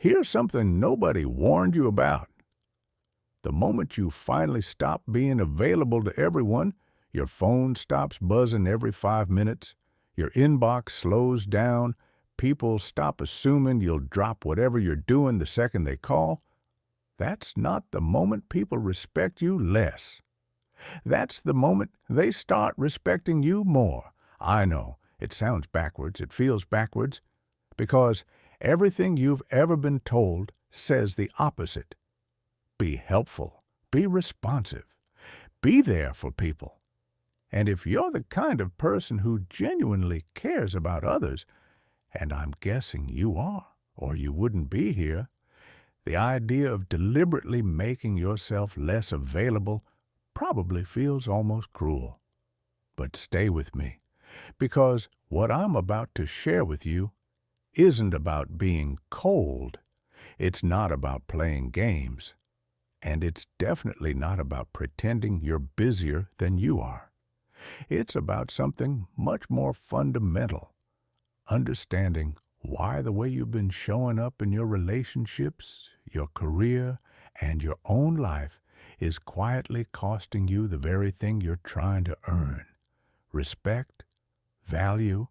Here's something nobody warned you about. The moment you finally stop being available to everyone, your phone stops buzzing every 5 minutes, your inbox slows down, people stop assuming you'll drop whatever you're doing the second they call, that's not the moment people respect you less. That's the moment they start respecting you more. I know, it sounds backwards, it feels backwards, because everything you've ever been told says the opposite. Be helpful, be responsive, be there for people. And if you're the kind of person who genuinely cares about others, and I'm guessing you are, or you wouldn't be here, the idea of deliberately making yourself less available probably feels almost cruel. But stay with me, because what I'm about to share with you isn't about being cold. It's not about playing games. And it's definitely not about pretending you're busier than you are. It's about something much more fundamental, understanding why the way you've been showing up in your relationships, your career, and your own life is quietly costing you the very thing you're trying to earn: respect, value,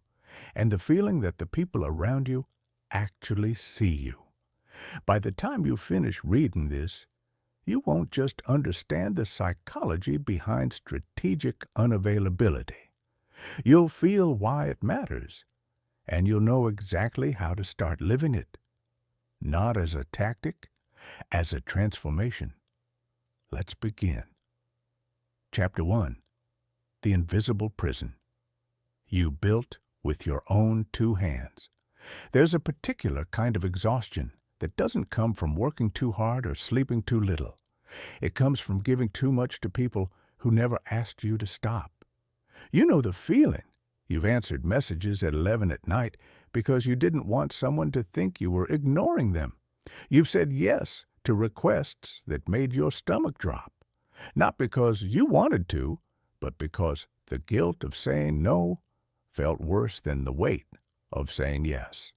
and the feeling that the people around you actually see you. By the time you finish reading this, you won't just understand the psychology behind strategic unavailability. You'll feel why it matters, and you'll know exactly how to start living it. Not as a tactic, as a transformation. Let's begin. Chapter 1. The Invisible Prison. You built with your own 2 hands. There's a particular kind of exhaustion that doesn't come from working too hard or sleeping too little. It comes from giving too much to people who never asked you to stop. You know the feeling. You've answered messages at 11 at night because you didn't want someone to think you were ignoring them. You've said yes to requests that made your stomach drop, not because you wanted to, but because the guilt of saying no felt worse than the weight of saying yes.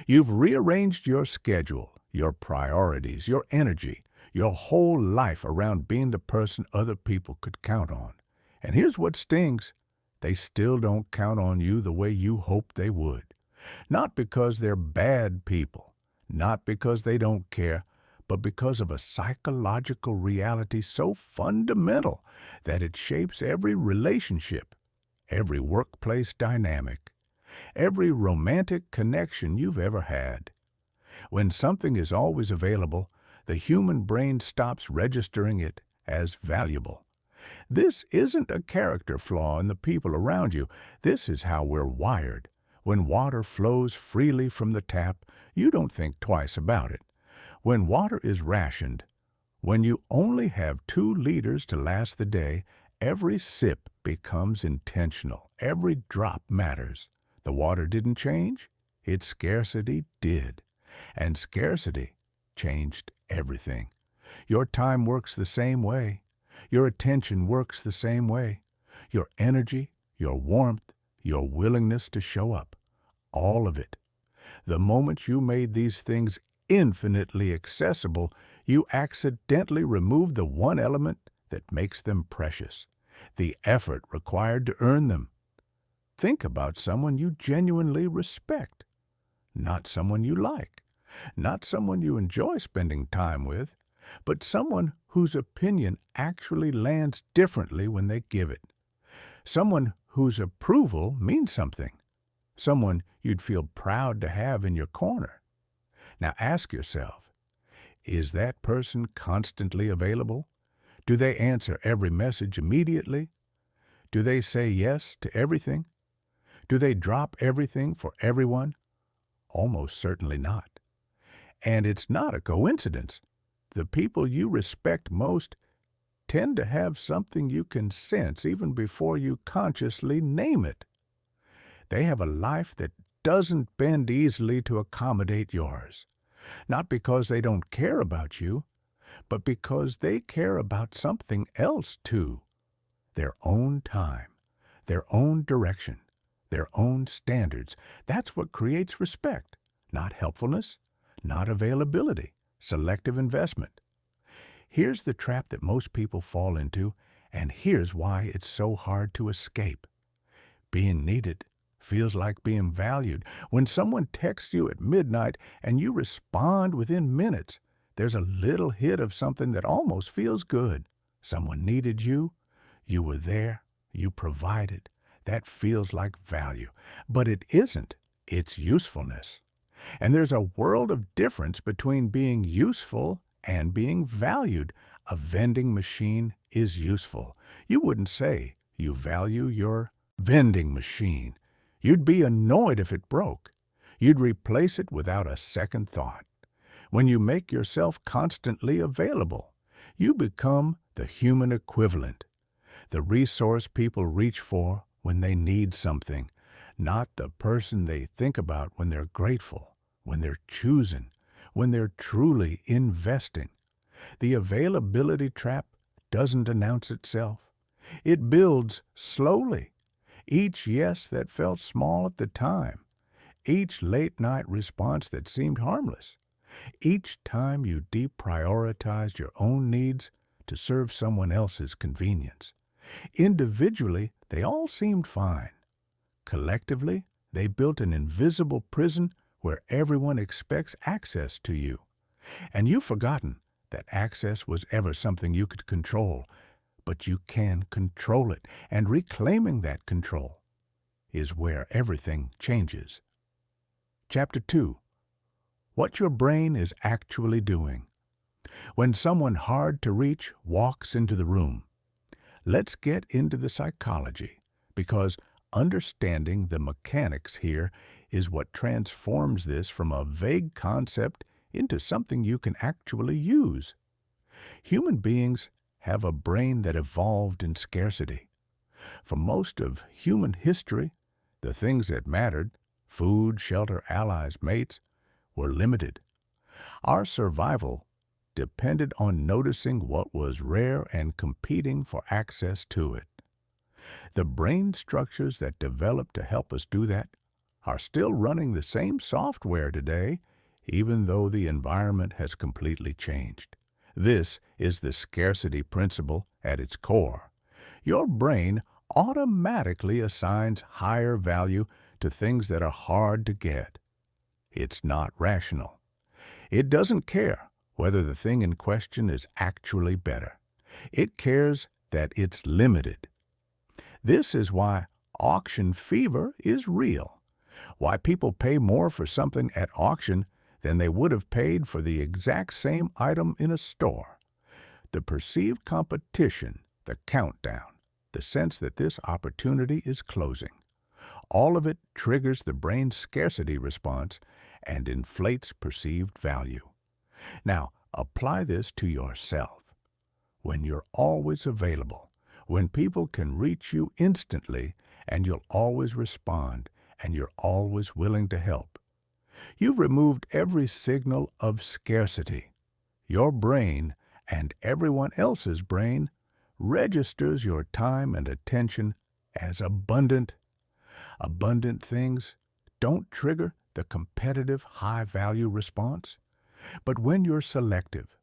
You've rearranged your schedule, your priorities, your energy, your whole life around being the person other people could count on. And here's what stings. They still don't count on you the way you hoped they would. Not because they're bad people, not because they don't care, but because of a psychological reality so fundamental that it shapes every relationship, every workplace dynamic, every romantic connection you've ever had. When something is always available, the human brain stops registering it as valuable. This isn't a character flaw in the people around you. This is how we're wired. When water flows freely from the tap, you don't think twice about it. When water is rationed, when you only have 2 liters to last the day, every sip becomes intentional. Every drop matters. The water didn't change. Its scarcity did. And scarcity changed everything. Your time works the same way. Your attention works the same way. Your energy, your warmth, your willingness to show up. All of it. The moment you made these things infinitely accessible, you accidentally removed the one element that makes them precious: the effort required to earn them. Think about someone you genuinely respect. Not someone you like. Not someone you enjoy spending time with, but someone whose opinion actually lands differently when they give it. Someone whose approval means something. Someone you'd feel proud to have in your corner. Now ask yourself, is that person constantly available? Do they answer every message immediately? Do they say yes to everything? Do they drop everything for everyone? Almost certainly not. And it's not a coincidence. The people you respect most tend to have something you can sense even before you consciously name it. They have a life that doesn't bend easily to accommodate yours. Not because they don't care about you, but because they care about something else too. Their own time, their own direction, their own standards. That's what creates respect. Not helpfulness, not availability, selective investment. Here's the trap that most people fall into, and here's why it's so hard to escape. Being needed feels like being valued. When someone texts you at midnight and you respond within minutes, there's a little hit of something that almost feels good. Someone needed you, you were there, you provided. That feels like value. But it isn't. It's usefulness. And there's a world of difference between being useful and being valued. A vending machine is useful. You wouldn't say you value your vending machine. You'd be annoyed if it broke. You'd replace it without a second thought. When you make yourself constantly available, you become the human equivalent, the resource people reach for when they need something, not the person they think about when they're grateful, when they're choosing, when they're truly investing. The availability trap doesn't announce itself. It builds slowly. Each yes that felt small at the time, each late-night response that seemed harmless, each time you deprioritized your own needs to serve someone else's convenience. Individually, they all seemed fine. Collectively, they built an invisible prison where everyone expects access to you. And you've forgotten that access was ever something you could control, but you can control it, and reclaiming that control is where everything changes. Chapter 2. What your brain is actually doing. When someone hard to reach walks into the room, let's get into the psychology, because understanding the mechanics here is what transforms this from a vague concept into something you can actually use. Human beings have a brain that evolved in scarcity. For most of human history, the things that mattered, food, shelter, allies, mates, were limited. Our survival depended on noticing what was rare and competing for access to it. The brain structures that developed to help us do that are still running the same software today, even though the environment has completely changed. This is the scarcity principle at its core. Your brain automatically assigns higher value to things that are hard to get. It's not rational. It doesn't care whether the thing in question is actually better. It cares that it's limited. This is why auction fever is real, why people pay more for something at auction than they would have paid for the exact same item in a store. The perceived competition, the countdown, the sense that this opportunity is closing. All of it triggers the brain's scarcity response and inflates perceived value. Now, apply this to yourself. When you're always available, when people can reach you instantly and you'll always respond and you're always willing to help, you've removed every signal of scarcity. Your brain and everyone else's brain registers your time and attention as abundant. Abundant things don't trigger the competitive high-value response. But when you're selective,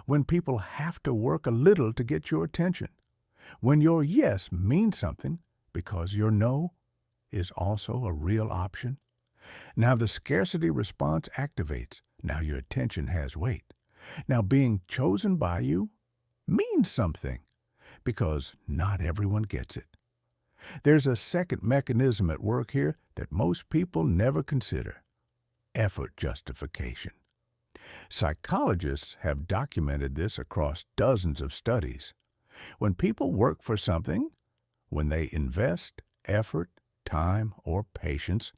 when people have to work a little to get your attention, when your yes means something because your no is also a real option, now the scarcity response activates. Now your attention has weight. Now being chosen by you means something because not everyone gets it. There's a second mechanism at work here that most people never consider: effort justification. Psychologists have documented this across dozens of studies. When people work for something, when they invest effort, time, or patience,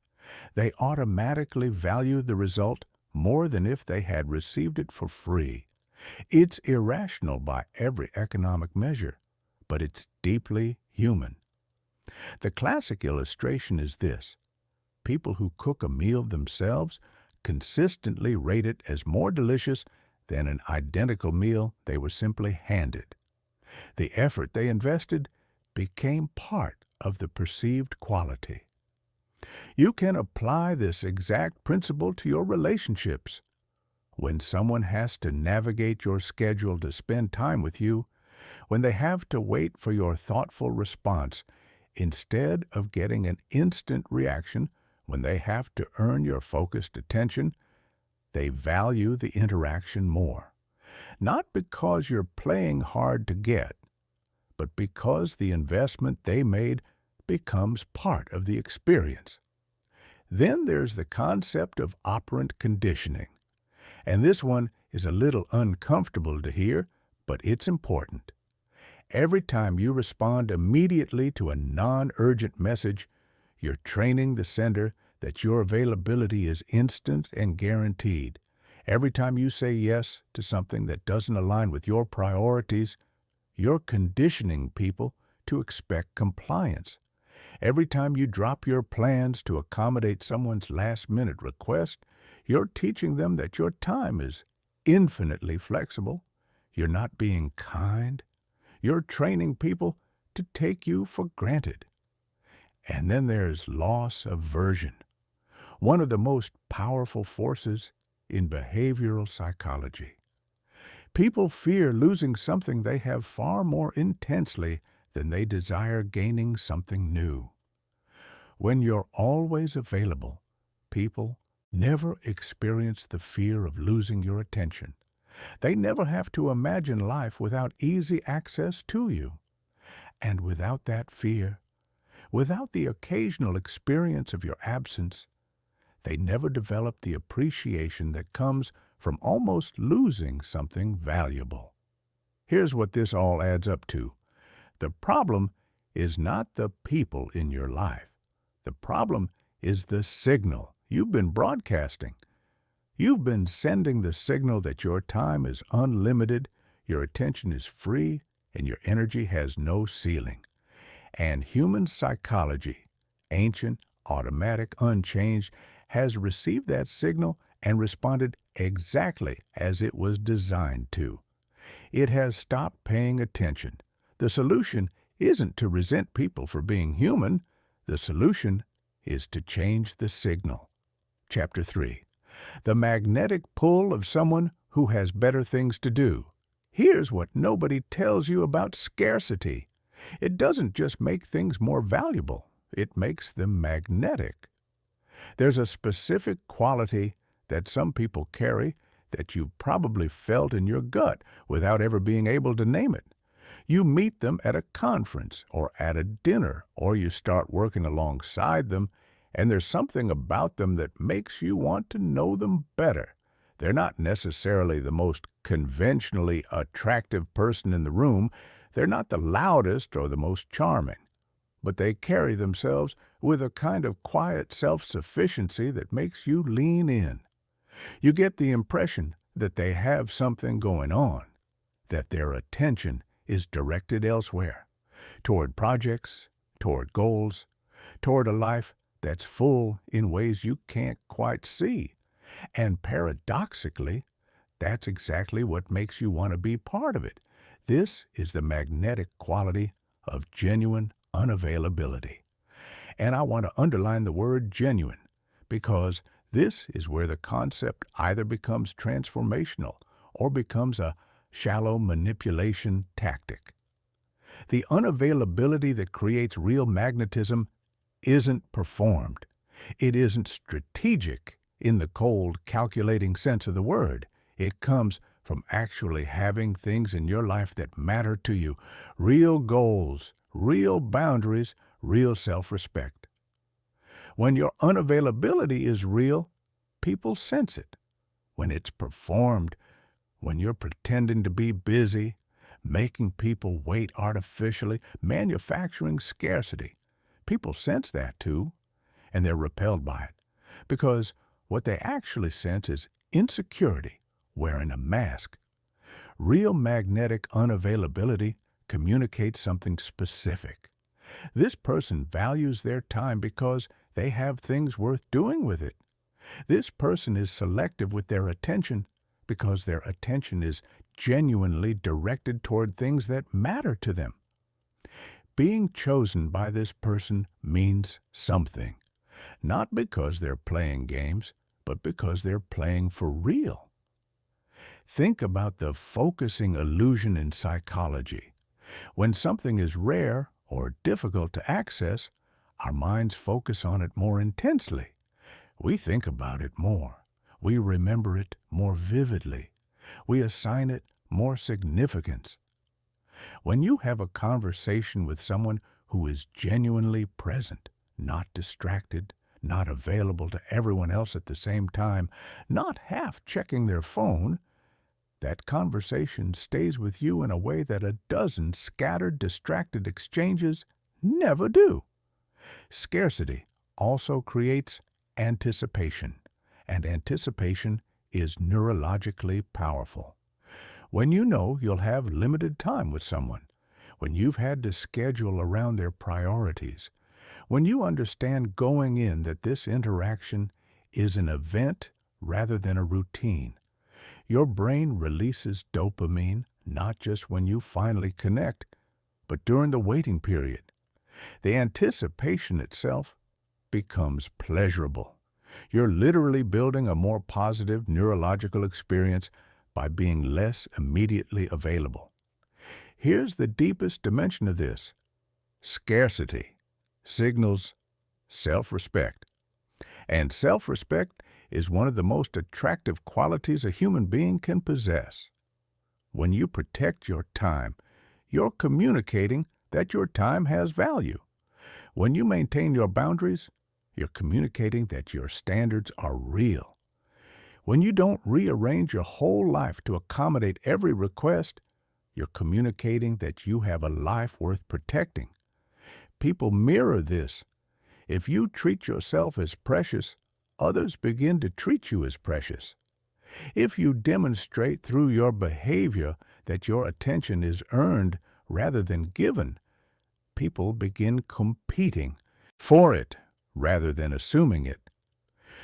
they automatically value the result more than if they had received it for free. It's irrational by every economic measure, but it's deeply human. The classic illustration is this: people who cook a meal themselves consistently rate it as more delicious than an identical meal they were simply handed. The effort they invested became part of the perceived quality. You can apply this exact principle to your relationships. When someone has to navigate your schedule to spend time with you, when they have to wait for your thoughtful response instead of getting an instant reaction, when they have to earn your focused attention, they value the interaction more. Not because you're playing hard to get, but because the investment they made becomes part of the experience. Then there's the concept of operant conditioning. And this one is a little uncomfortable to hear, but it's important. Every time you respond immediately to a non-urgent message, you're training the sender that your availability is instant and guaranteed. Every time you say yes to something that doesn't align with your priorities, you're conditioning people to expect compliance. Every time you drop your plans to accommodate someone's last-minute request, you're teaching them that your time is infinitely flexible. You're not being kind. You're training people to take you for granted. And then there's loss aversion, one of the most powerful forces in behavioral psychology. People fear losing something they have far more intensely than they desire gaining something new. When you're always available, people never experience the fear of losing your attention. They never have to imagine life without easy access to you. And without that fear, without the occasional experience of your absence, they never develop the appreciation that comes from almost losing something valuable. Here's what this all adds up to. The problem is not the people in your life. The problem is the signal you've been broadcasting. You've been sending the signal that your time is unlimited, your attention is free, and your energy has no ceiling. And human psychology, ancient, automatic, unchanged, has received that signal and responded exactly as it was designed to. It has stopped paying attention. The solution isn't to resent people for being human. The solution is to change the signal. Chapter 3. The magnetic pull of someone who has better things to do. Here's what nobody tells you about scarcity. It doesn't just make things more valuable. It makes them magnetic. There's a specific quality that some people carry that you've probably felt in your gut without ever being able to name it. You meet them at a conference or at a dinner, or you start working alongside them, and there's something about them that makes you want to know them better. They're not necessarily the most conventionally attractive person in the room. They're not the loudest or the most charming. But they carry themselves with a kind of quiet self-sufficiency that makes you lean in. You get the impression that they have something going on, that their attention is directed elsewhere, toward projects, toward goals, toward a life that's full in ways you can't quite see. And paradoxically, that's exactly what makes you want to be part of it. This is the magnetic quality of genuine unavailability. And I want to underline the word genuine, because this is where the concept either becomes transformational or becomes a shallow manipulation tactic. The unavailability that creates real magnetism isn't performed. It isn't strategic in the cold, calculating sense of the word. It comes from actually having things in your life that matter to you, real goals, real boundaries, real self-respect. When your unavailability is real, people sense it. When it's performed, when you're pretending to be busy, making people wait artificially, manufacturing scarcity, people sense that too, and they're repelled by it, because what they actually sense is insecurity wearing a mask. Real magnetic unavailability communicates something specific. This person values their time because they have things worth doing with it. This person is selective with their attention because their attention is genuinely directed toward things that matter to them. Being chosen by this person means something, not because they're playing games, but because they're playing for real. Think about the focusing illusion in psychology. When something is rare or difficult to access, our minds focus on it more intensely. We think about it more. We remember it more vividly. We assign it more significance. When you have a conversation with someone who is genuinely present, not distracted, not available to everyone else at the same time, not half checking their phone, that conversation stays with you in a way that a dozen scattered, distracted exchanges never do. Scarcity also creates anticipation, and anticipation is neurologically powerful. When you know you'll have limited time with someone, when you've had to schedule around their priorities, when you understand going in that this interaction is an event rather than a routine, your brain releases dopamine not just when you finally connect, but during the waiting period. The anticipation itself becomes pleasurable. You're literally building a more positive neurological experience by being less immediately available. Here's the deepest dimension of this. Scarcity signals self-respect. And self-respect is one of the most attractive qualities a human being can possess. When you protect your time, you're communicating that your time has value. When you maintain your boundaries, you're communicating that your standards are real. When you don't rearrange your whole life to accommodate every request, you're communicating that you have a life worth protecting. People mirror this. If you treat yourself as precious, others begin to treat you as precious. If you demonstrate through your behavior that your attention is earned rather than given, people begin competing for it rather than assuming it.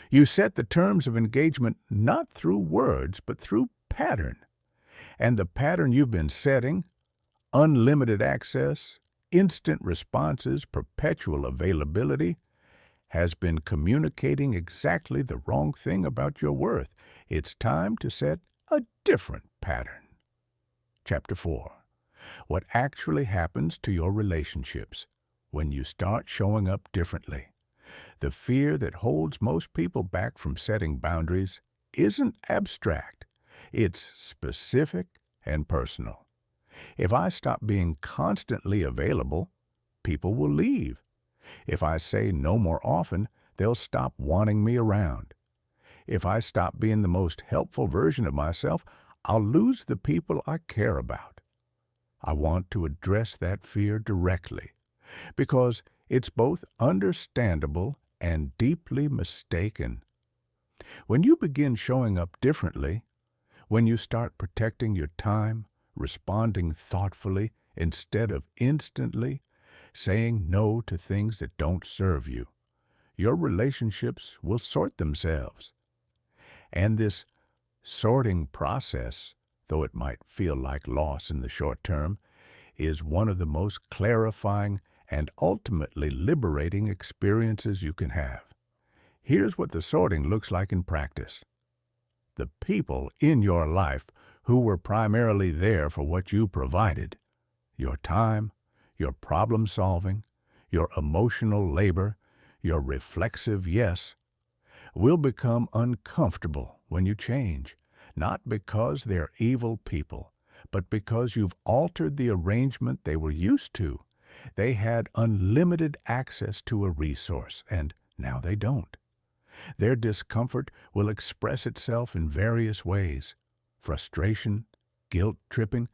You set the terms of engagement not through words, but through pattern. And the pattern you've been setting, unlimited access, instant responses, perpetual availability, has been communicating exactly the wrong thing about your worth. It's time to set a different pattern. Chapter 4. What actually happens to your relationships when you start showing up differently. The fear that holds most people back from setting boundaries isn't abstract. It's specific and personal. If I stop being constantly available, people will leave. If I say no more often, they'll stop wanting me around. If I stop being the most helpful version of myself, I'll lose the people I care about. I want to address that fear directly, because it's both understandable and deeply mistaken. When you begin showing up differently, when you start protecting your time, responding thoughtfully instead of instantly, saying no to things that don't serve you, your relationships will sort themselves. And this sorting process, though it might feel like loss in the short term, is one of the most clarifying and ultimately liberating experiences you can have. Here's what the sorting looks like in practice. The people in your life who were primarily there for what you provided, your time, your problem solving, your emotional labor, your reflexive yes, will become uncomfortable when you change, not because they're evil people, but because you've altered the arrangement they were used to. They had unlimited access to a resource, and now they don't. Their discomfort will express itself in various ways: frustration, guilt-tripping,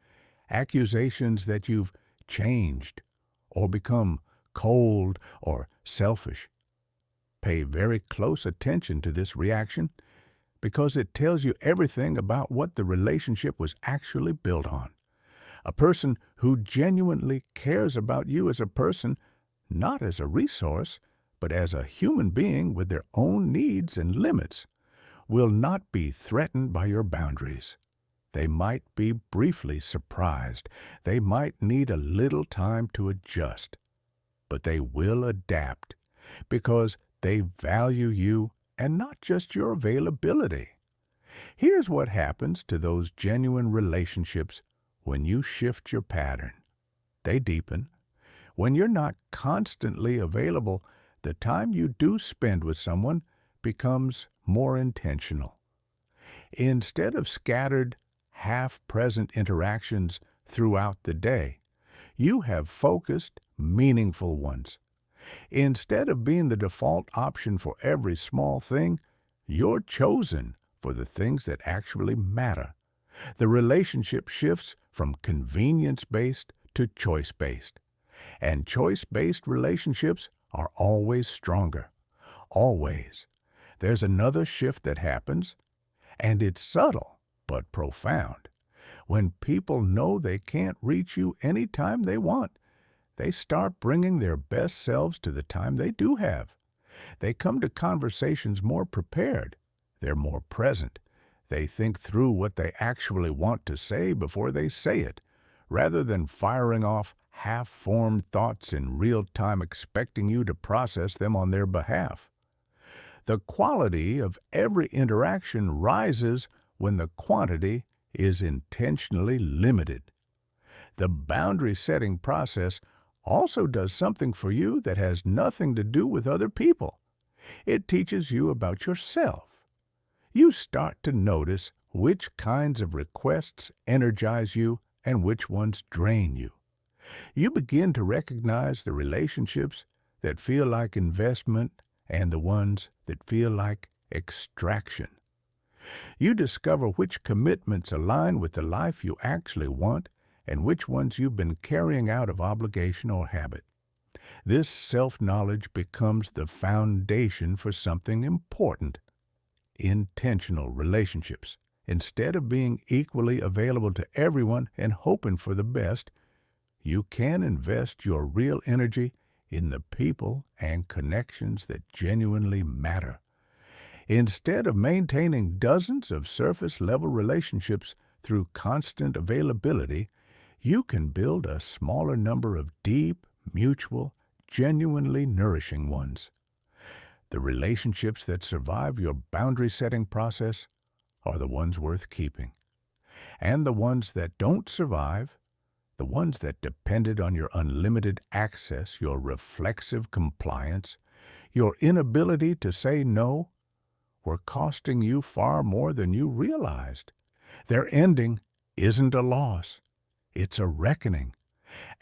accusations that you've changed or become cold or selfish. Pay very close attention to this reaction because it tells you everything about what the relationship was actually built on. A person who genuinely cares about you as a person, not as a resource, but as a human being with their own needs and limits, will not be threatened by your boundaries. They might be briefly surprised. They might need a little time to adjust. But they will adapt because they value you and not just your availability. Here's what happens to those genuine relationships when you shift your pattern. They deepen. When you're not constantly available, the time you do spend with someone becomes more intentional. Instead of scattered, half-present interactions throughout the day, you have focused, meaningful ones. Instead of being the default option for every small thing, you're chosen for the things that actually matter. The relationship shifts from convenience-based to choice-based. And choice-based relationships are always stronger. Always. There's another shift that happens, and it's subtle but profound. When people know they can't reach you anytime they want, they start bringing their best selves to the time they do have. They come to conversations more prepared. They're more present. They think through what they actually want to say before they say it, rather than firing off half-formed thoughts in real time expecting you to process them on their behalf. The quality of every interaction rises when the quantity is intentionally limited. The boundary-setting process also does something for you that has nothing to do with other people. It teaches you about yourself. You start to notice which kinds of requests energize you and which ones drain you. You begin to recognize the relationships that feel like investment and the ones that feel like extraction. You discover which commitments align with the life you actually want and which ones you've been carrying out of obligation or habit. This self-knowledge becomes the foundation for something important: intentional relationships. Instead of being equally available to everyone and hoping for the best, you can invest your real energy in the people and connections that genuinely matter. Instead of maintaining dozens of surface-level relationships through constant availability, you can build a smaller number of deep, mutual, genuinely nourishing ones. The relationships that survive your boundary-setting process are the ones worth keeping. And the ones that don't survive, the ones that depended on your unlimited access, your reflexive compliance, your inability to say no, were costing you far more than you realized. Their ending isn't a loss. It's a reckoning,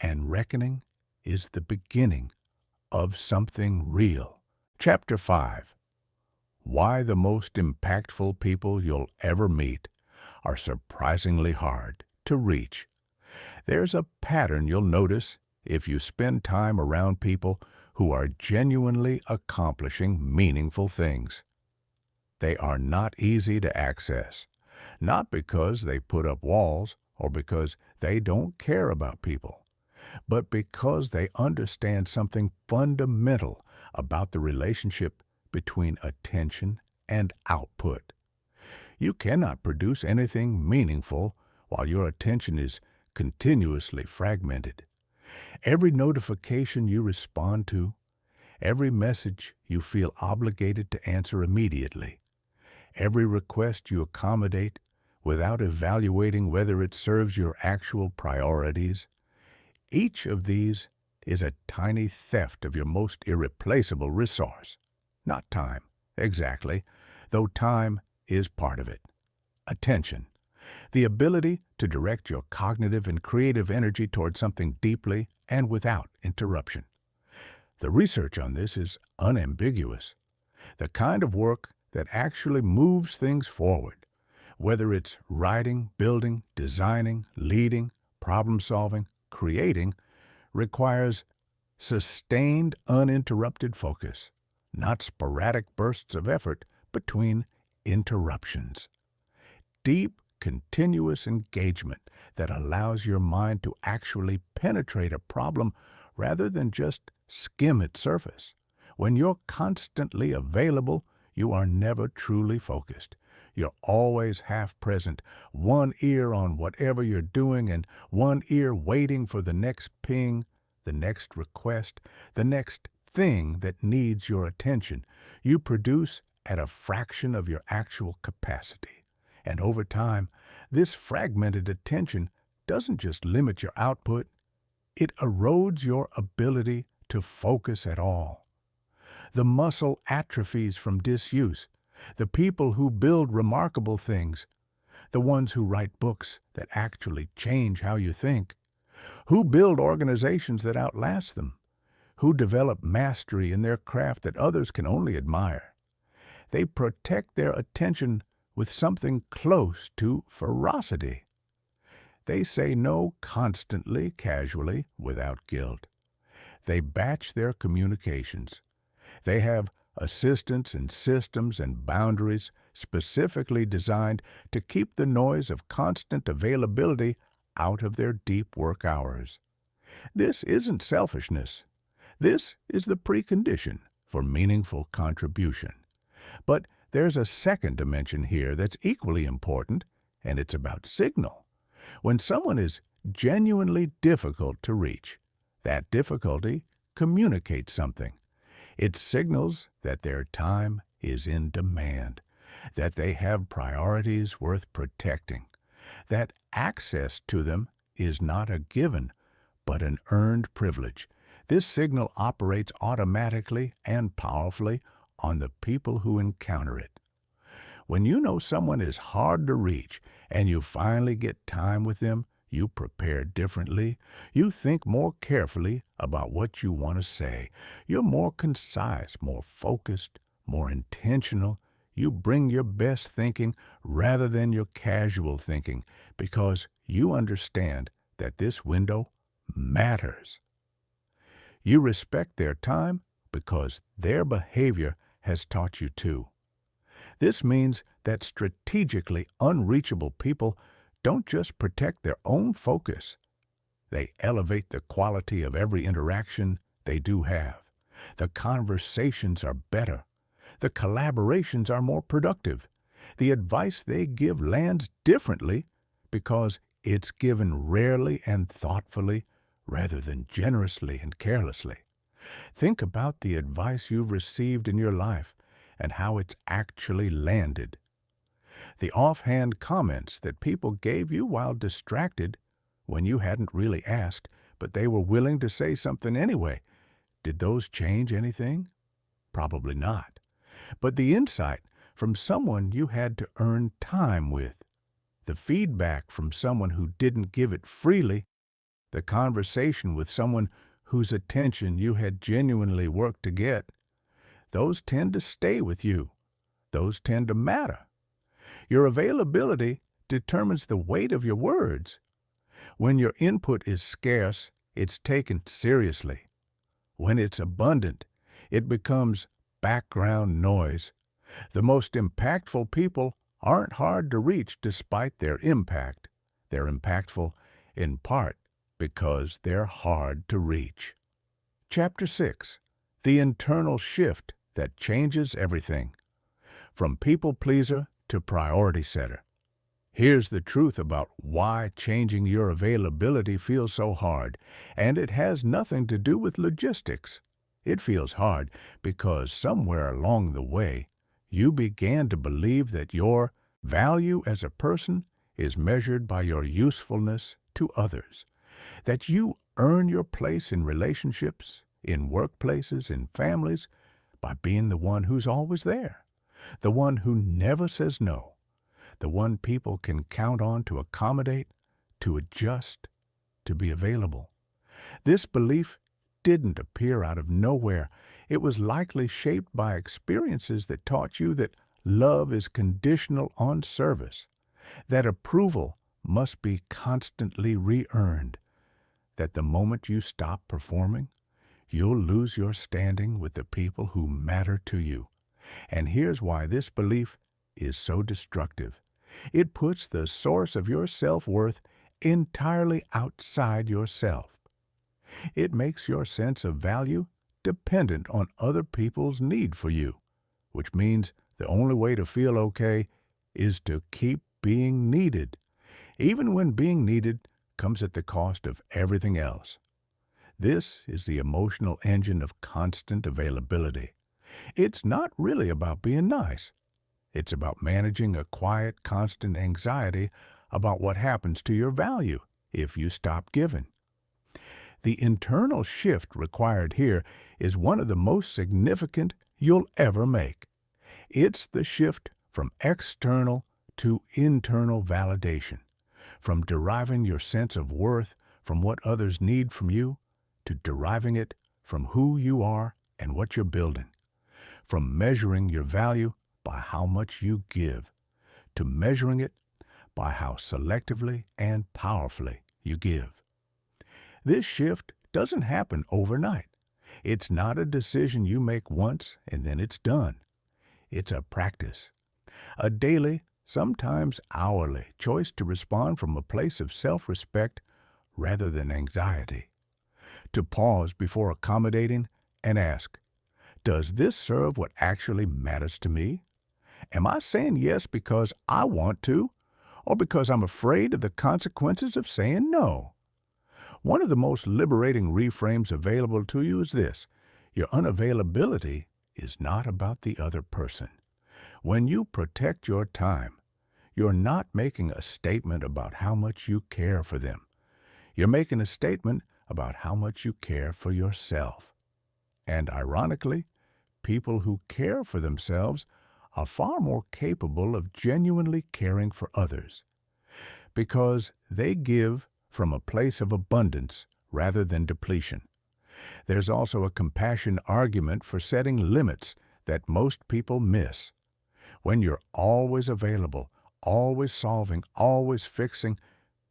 and reckoning is the beginning of something real. Chapter 5. Why the most impactful people you'll ever meet are surprisingly hard to reach. There's a pattern you'll notice if you spend time around people who are genuinely accomplishing meaningful things. They are not easy to access, not because they put up walls or because they don't care about people, but because they understand something fundamental about the relationship between attention and output. You cannot produce anything meaningful while your attention is continuously fragmented. Every notification you respond to, every message you feel obligated to answer immediately, every request you accommodate without evaluating whether it serves your actual priorities, each of these is a tiny theft of your most irreplaceable resource. Not time, exactly, though time is part of it. Attention. The ability to direct your cognitive and creative energy toward something deeply and without interruption. The research on this is unambiguous. The kind of work that actually moves things forward, whether it's writing, building, designing, leading, problem-solving, creating, requires sustained, uninterrupted focus, not sporadic bursts of effort between interruptions. Deep, continuous engagement that allows your mind to actually penetrate a problem rather than just skim its surface. When you're constantly available, you are never truly focused. You're always half present, one ear on whatever you're doing and one ear waiting for the next ping, the next request, the next thing that needs your attention. You produce at a fraction of your actual capacity. And over time, this fragmented attention doesn't just limit your output, it erodes your ability to focus at all. The muscle atrophies from disuse. The people who build remarkable things, the ones who write books that actually change how you think, who build organizations that outlast them, who develop mastery in their craft that others can only admire. They protect their attention with something close to ferocity. They say no constantly, casually, without guilt. They batch their communications. They have assistants and systems and boundaries specifically designed to keep the noise of constant availability out of their deep work hours. This isn't selfishness. This is the precondition for meaningful contribution. But there's a second dimension here that's equally important, and it's about signal. When someone is genuinely difficult to reach, that difficulty communicates something. It signals that their time is in demand, that they have priorities worth protecting, that access to them is not a given, but an earned privilege. This signal operates automatically and powerfully on the people who encounter it. When you know someone is hard to reach and you finally get time with them, you prepare differently. You think more carefully about what you want to say. You're more concise, more focused, more intentional. You bring your best thinking rather than your casual thinking because you understand that this window matters. You respect their time because their behavior has taught you to. This means that strategically unreachable people don't just protect their own focus. They elevate the quality of every interaction they do have. The conversations are better. The collaborations are more productive. The advice they give lands differently because it's given rarely and thoughtfully rather than generously and carelessly. Think about the advice you've received in your life and how it's actually landed. The offhand comments that people gave you while distracted when you hadn't really asked, but they were willing to say something anyway. Did those change anything? Probably not. But the insight from someone you had to earn time with, the feedback from someone who didn't give it freely, the conversation with someone whose attention you had genuinely worked to get, those tend to stay with you. Those tend to matter. Your availability determines the weight of your words. When your input is scarce, it's taken seriously. When it's abundant, it becomes background noise. The most impactful people aren't hard to reach despite their impact. They're impactful in part because they're hard to reach. Chapter 6. The internal shift that changes everything. From people pleaser to priority setter. Here's the truth about why changing your availability feels so hard, and it has nothing to do with logistics. It feels hard because somewhere along the way, you began to believe that your value as a person is measured by your usefulness to others, that you earn your place in relationships, in workplaces, in families, by being the one who's always there, the one who never says no, the one people can count on to accommodate, to adjust, to be available. This belief didn't appear out of nowhere. It was likely shaped by experiences that taught you that love is conditional on service, that approval must be constantly re-earned, that the moment you stop performing, you'll lose your standing with the people who matter to you. And here's why this belief is so destructive. It puts the source of your self-worth entirely outside yourself. It makes your sense of value dependent on other people's need for you, which means the only way to feel okay is to keep being needed, even when being needed comes at the cost of everything else. This is the emotional engine of constant availability. It's not really about being nice. It's about managing a quiet, constant anxiety about what happens to your value if you stop giving. The internal shift required here is one of the most significant you'll ever make. It's the shift from external to internal validation, from deriving your sense of worth from what others need from you to deriving it from who you are and what you're building, from measuring your value by how much you give to measuring it by how selectively and powerfully you give. This shift doesn't happen overnight. It's not a decision you make once and then it's done. It's a practice, a daily, sometimes hourly, choice to respond from a place of self-respect rather than anxiety, to pause before accommodating and ask, does this serve what actually matters to me? Am I saying yes because I want to, or because I'm afraid of the consequences of saying no? One of the most liberating reframes available to you is this: your unavailability is not about the other person. When you protect your time, you're not making a statement about how much you care for them. You're making a statement about how much you care for yourself. And ironically, people who care for themselves are far more capable of genuinely caring for others, because they give from a place of abundance rather than depletion. There's also a compassion argument for setting limits that most people miss. When you're always available, always solving, always fixing,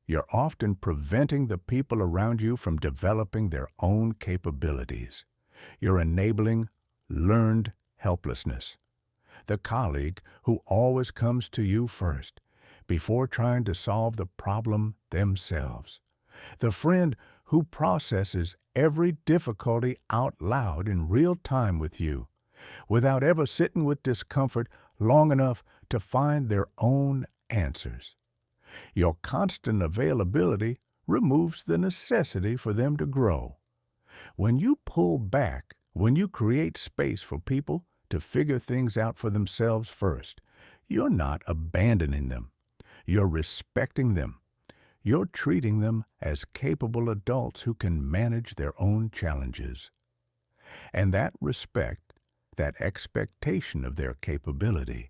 you're often preventing the people around you from developing their own capabilities. You're enabling learned helplessness. The colleague who always comes to you first, before trying to solve the problem themselves. The friend who processes every difficulty out loud in real time with you, without ever sitting with discomfort long enough to find their own answers. Your constant availability removes the necessity for them to grow. When you pull back, when you create space for people to figure things out for themselves first, you're not abandoning them. You're respecting them. You're treating them as capable adults who can manage their own challenges. And that respect, that expectation of their capability,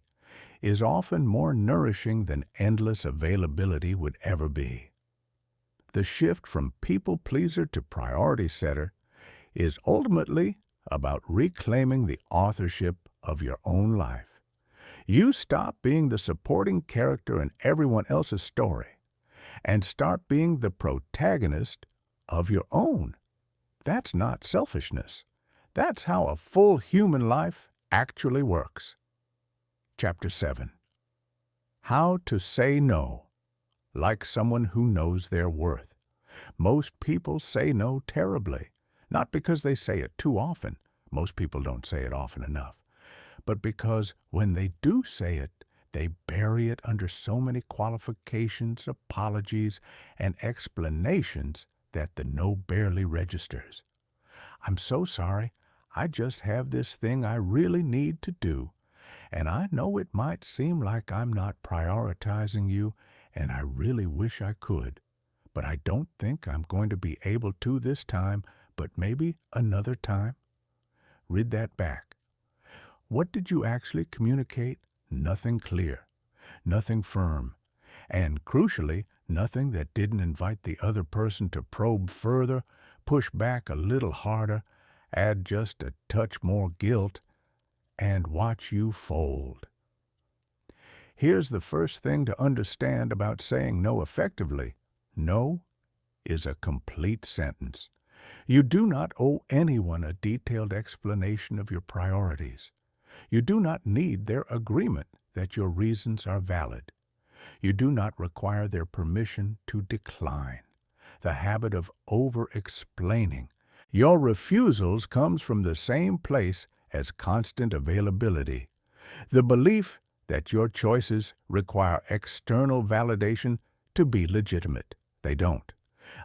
is often more nourishing than endless availability would ever be. The shift from people-pleaser to priority-setter is ultimately about reclaiming the authorship of your own life. You stop being the supporting character in everyone else's story and start being the protagonist of your own. That's not selfishness. That's how a full human life actually works. Chapter 7. How to say no, like someone who knows their worth. Most people say no terribly, not because they say it too often. Most people don't say it often enough. But because when they do say it, they bury it under so many qualifications, apologies, and explanations that the no barely registers. I'm so sorry. I just have this thing I really need to do, and I know it might seem like I'm not prioritizing you, and I really wish I could, but I don't think I'm going to be able to this time, but maybe another time. Read that back. What did you actually communicate? Nothing clear, nothing firm, and crucially, nothing that didn't invite the other person to probe further, push back a little harder, add just a touch more guilt, and watch you fold. Here's the first thing to understand about saying no effectively. No is a complete sentence. You do not owe anyone a detailed explanation of your priorities. You do not need their agreement that your reasons are valid. You do not require their permission to decline. The habit of over-explaining your refusals comes from the same place as constant availability. The belief that your choices require external validation to be legitimate. They don't.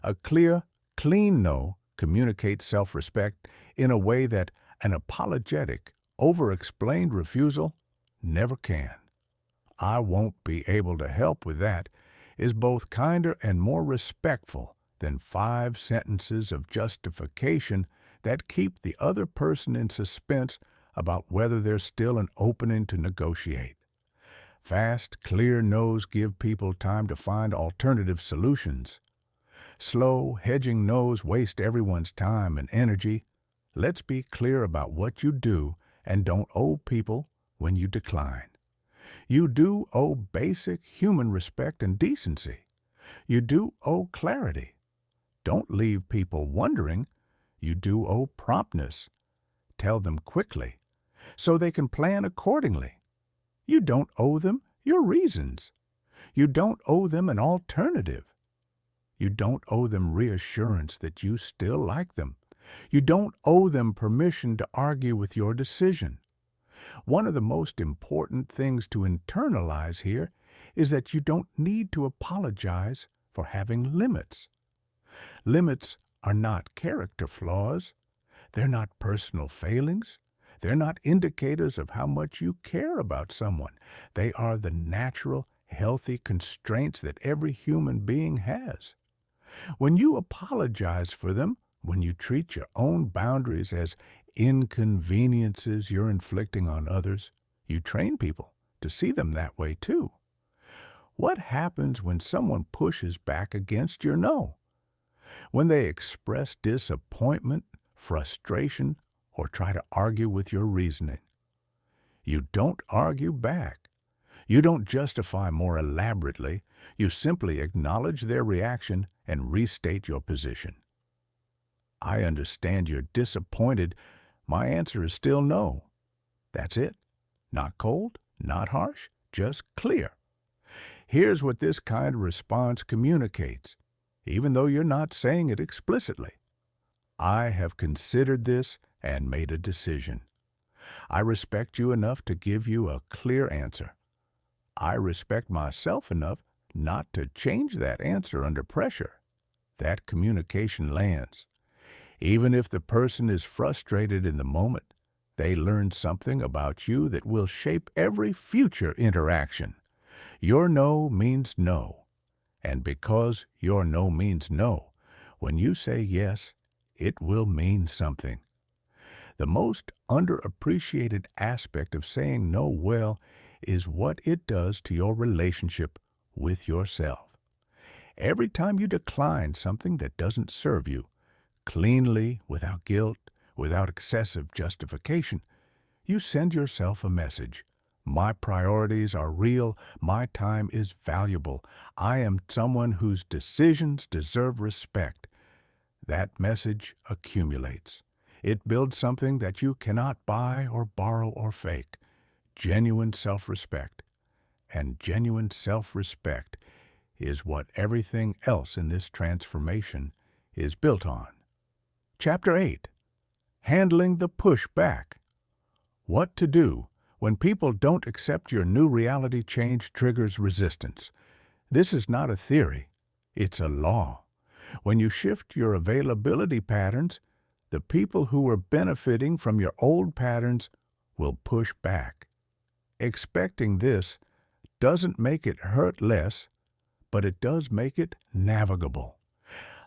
A clear, clean no communicates self-respect in a way that an apologetic, over-explained refusal never can. "I won't be able to help with that," is both kinder and more respectful than 5 sentences of justification that keep the other person in suspense about whether there's still an opening to negotiate. Fast, clear no's give people time to find alternative solutions. Slow, hedging no's waste everyone's time and energy. Let's be clear about what you do and don't owe people when you decline. You do owe basic human respect and decency. You do owe clarity. Don't leave people wondering. You do owe promptness. Tell them quickly so they can plan accordingly. You don't owe them your reasons. You don't owe them an alternative. You don't owe them reassurance that you still like them. You don't owe them permission to argue with your decision. One of the most important things to internalize here is that you don't need to apologize for having limits. Limits are not character flaws. They're not personal failings. They're not indicators of how much you care about someone. They are the natural, healthy constraints that every human being has. When you apologize for them, when you treat your own boundaries as inconveniences you're inflicting on others, you train people to see them that way too. What happens when someone pushes back against your no? When they express disappointment, frustration, or try to argue with your reasoning? You don't argue back. You don't justify more elaborately. You simply acknowledge their reaction and restate your position. "I understand you're disappointed. My answer is still no." That's it. Not cold, not harsh, just clear. Here's what this kind of response communicates, even though you're not saying it explicitly. "I have considered this and made a decision. I respect you enough to give you a clear answer. I respect myself enough not to change that answer under pressure." That communication lands. Even if the person is frustrated in the moment, they learn something about you that will shape every future interaction. Your no means no. And because your no means no, when you say yes, it will mean something. The most underappreciated aspect of saying no well is what it does to your relationship with yourself. Every time you decline something that doesn't serve you, cleanly, without guilt, without excessive justification, you send yourself a message. My priorities are real. My time is valuable. I am someone whose decisions deserve respect. That message accumulates. It builds something that you cannot buy or borrow or fake. Genuine self-respect. And genuine self-respect is what everything else in this transformation is built on. Chapter 8. Handling the pushback. What to do when people don't accept your new reality change triggers resistance. This is not a theory. It's a law. When you shift your availability patterns, the people who were benefiting from your old patterns will push back. Expecting this doesn't make it hurt less, but it does make it navigable.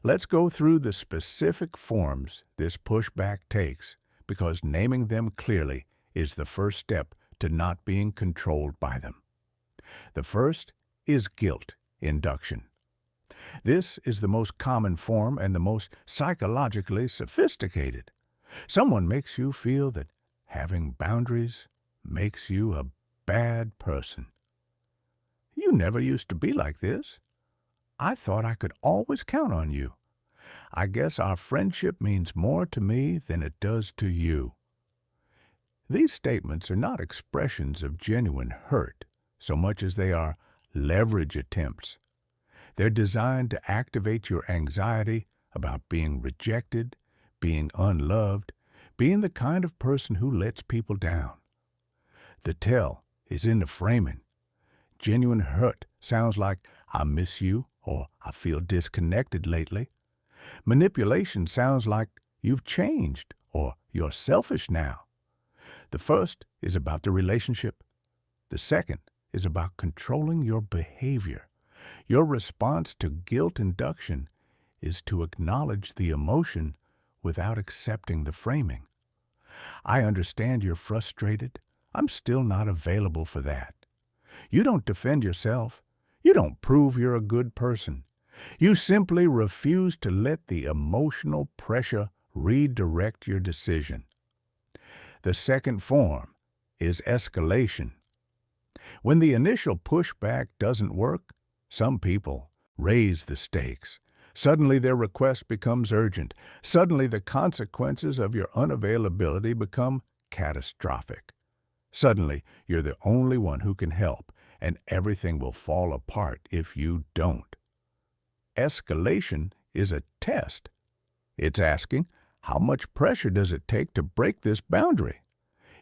Let's go through the specific forms this pushback takes, because naming them clearly is the first step to not being controlled by them. The first is guilt induction. This is the most common form and the most psychologically sophisticated. Someone makes you feel that having boundaries makes you a bad person. "You never used to be like this. I thought I could always count on you. I guess our friendship means more to me than it does to you." These statements are not expressions of genuine hurt so much as they are leverage attempts. They're designed to activate your anxiety about being rejected, being unloved, being the kind of person who lets people down. The tell is in the framing. Genuine hurt sounds like "I miss you" or "I feel disconnected lately." Manipulation sounds like "you've changed" or "you're selfish now." The first is about the relationship. The second is about controlling your behavior. Your response to guilt induction is to acknowledge the emotion without accepting the framing. I understand you're frustrated. I'm still not available for that. You don't defend yourself. You don't prove you're a good person. You simply refuse to let the emotional pressure redirect your decision. The second form is escalation. When the initial pushback doesn't work, some people raise the stakes. Suddenly their request becomes urgent. Suddenly the consequences of your unavailability become catastrophic. Suddenly you're the only one who can help, and everything will fall apart if you don't. Escalation is a test. It's asking, how much pressure does it take to break this boundary?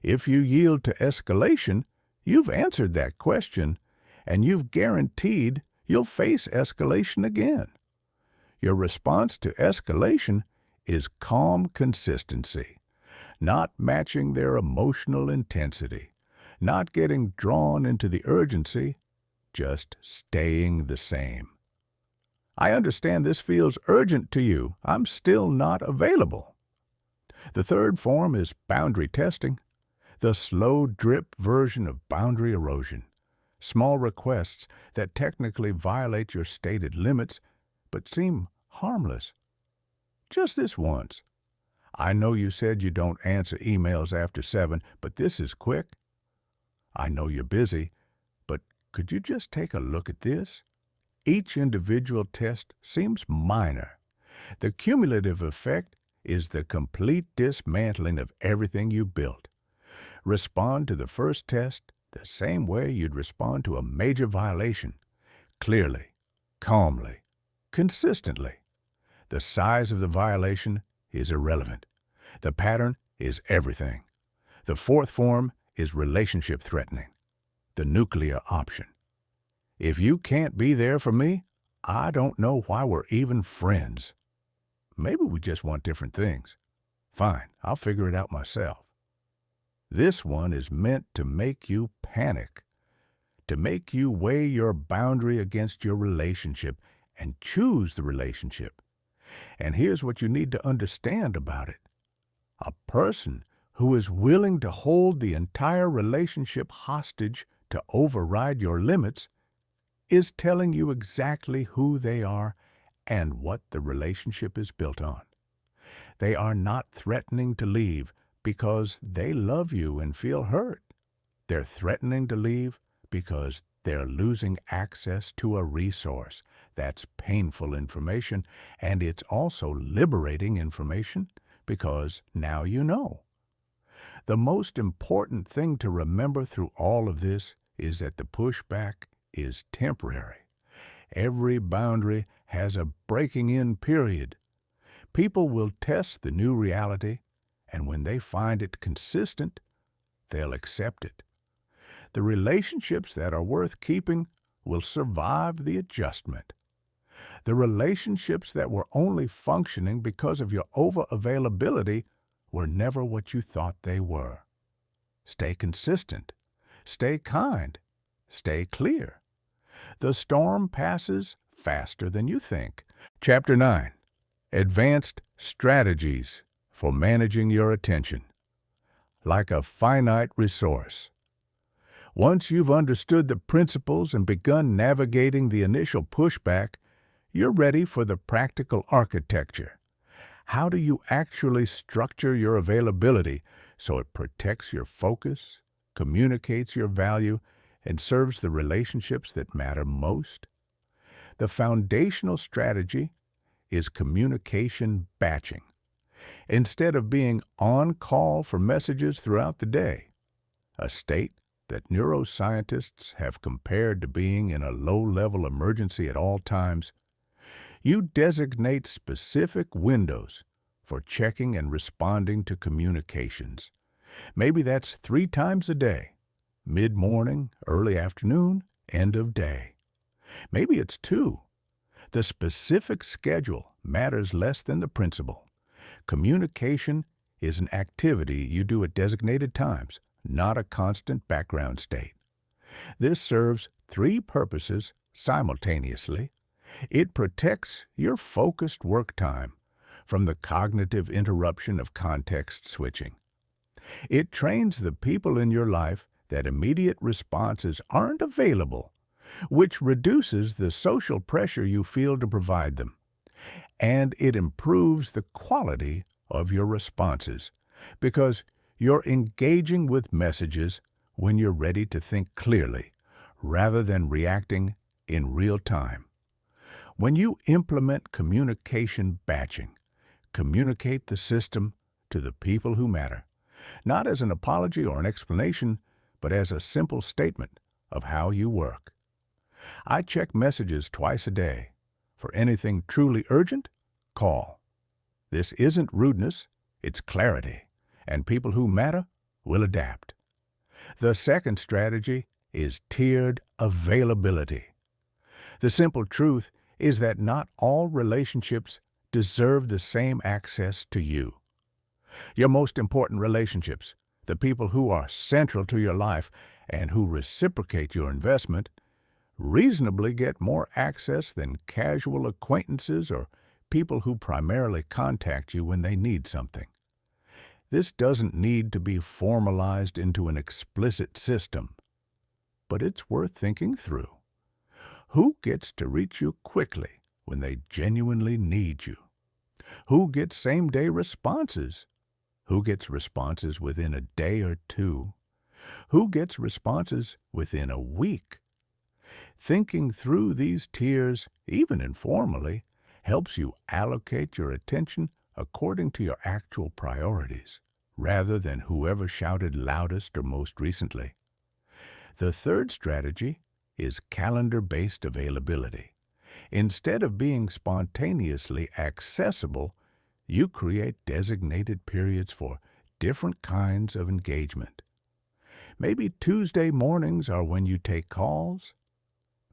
If you yield to escalation, you've answered that question, and you've guaranteed you'll face escalation again. Your response to escalation is calm consistency, not matching their emotional intensity, not getting drawn into the urgency, just staying the same. I understand this feels urgent to you. I'm still not available. The third form is boundary testing, the slow drip version of boundary erosion. Small requests that technically violate your stated limits but seem harmless. Just this once. I know you said you don't answer emails after 7, but this is quick. I know you're busy, but could you just take a look at this? Each individual test seems minor. The cumulative effect is the complete dismantling of everything you built. Respond to the first test the same way you'd respond to a major violation. Clearly, calmly, consistently. The size of the violation is irrelevant. The pattern is everything. The fourth form is relationship threatening, the nuclear option. If you can't be there for me, I don't know why we're even friends. Maybe we just want different things. Fine, I'll figure it out myself. This one is meant to make you panic, to make you weigh your boundary against your relationship and choose the relationship. And here's what you need to understand about it. A person who is willing to hold the entire relationship hostage to override your limits is telling you exactly who they are and what the relationship is built on. They are not threatening to leave because they love you and feel hurt. They're threatening to leave because they're losing access to a resource. That's painful information, and it's also liberating information because now you know. The most important thing to remember through all of this is that the pushback is temporary. Every boundary has a breaking in period. People will test the new reality, and when they find it consistent, they'll accept it. The relationships that are worth keeping will survive the adjustment. The relationships that were only functioning because of your over-availability were never what you thought they were. Stay consistent. Stay kind. Stay clear. The storm passes faster than you think. Chapter 9. Advanced Strategies for Managing Your Attention. Like a finite resource. Once you've understood the principles and begun navigating the initial pushback, you're ready for the practical architecture. How do you actually structure your availability so it protects your focus, communicates your value, and serves the relationships that matter most? The foundational strategy is communication batching. Instead of being on call for messages throughout the day, a state that neuroscientists have compared to being in a low-level emergency at all times, you designate specific windows for checking and responding to communications. Maybe that's 3 times a day, mid-morning, early afternoon, end of day. Maybe it's 2. The specific schedule matters less than the principle. Communication is an activity you do at designated times, not a constant background state. This serves three purposes simultaneously. It protects your focused work time from the cognitive interruption of context switching. It trains the people in your life that immediate responses aren't available, which reduces the social pressure you feel to provide them. And it improves the quality of your responses because you're engaging with messages when you're ready to think clearly rather than reacting in real time. When you implement communication batching, communicate the system to the people who matter, not as an apology or an explanation, but as a simple statement of how you work. I check messages twice a day. For anything truly urgent, call. This isn't rudeness, it's clarity, and people who matter will adapt. The second strategy is tiered availability. The simple truth is that not all relationships deserve the same access to you. Your most important relationships, the people who are central to your life and who reciprocate your investment, reasonably get more access than casual acquaintances or people who primarily contact you when they need something. This doesn't need to be formalized into an explicit system, but it's worth thinking through. Who gets to reach you quickly when they genuinely need you? Who gets same-day responses? Who gets responses within a day or two? Who gets responses within a week? Thinking through these tiers, even informally, helps you allocate your attention according to your actual priorities, rather than whoever shouted loudest or most recently. The third strategy is calendar-based availability. Instead of being spontaneously accessible, you create designated periods for different kinds of engagement. Maybe Tuesday mornings are when you take calls.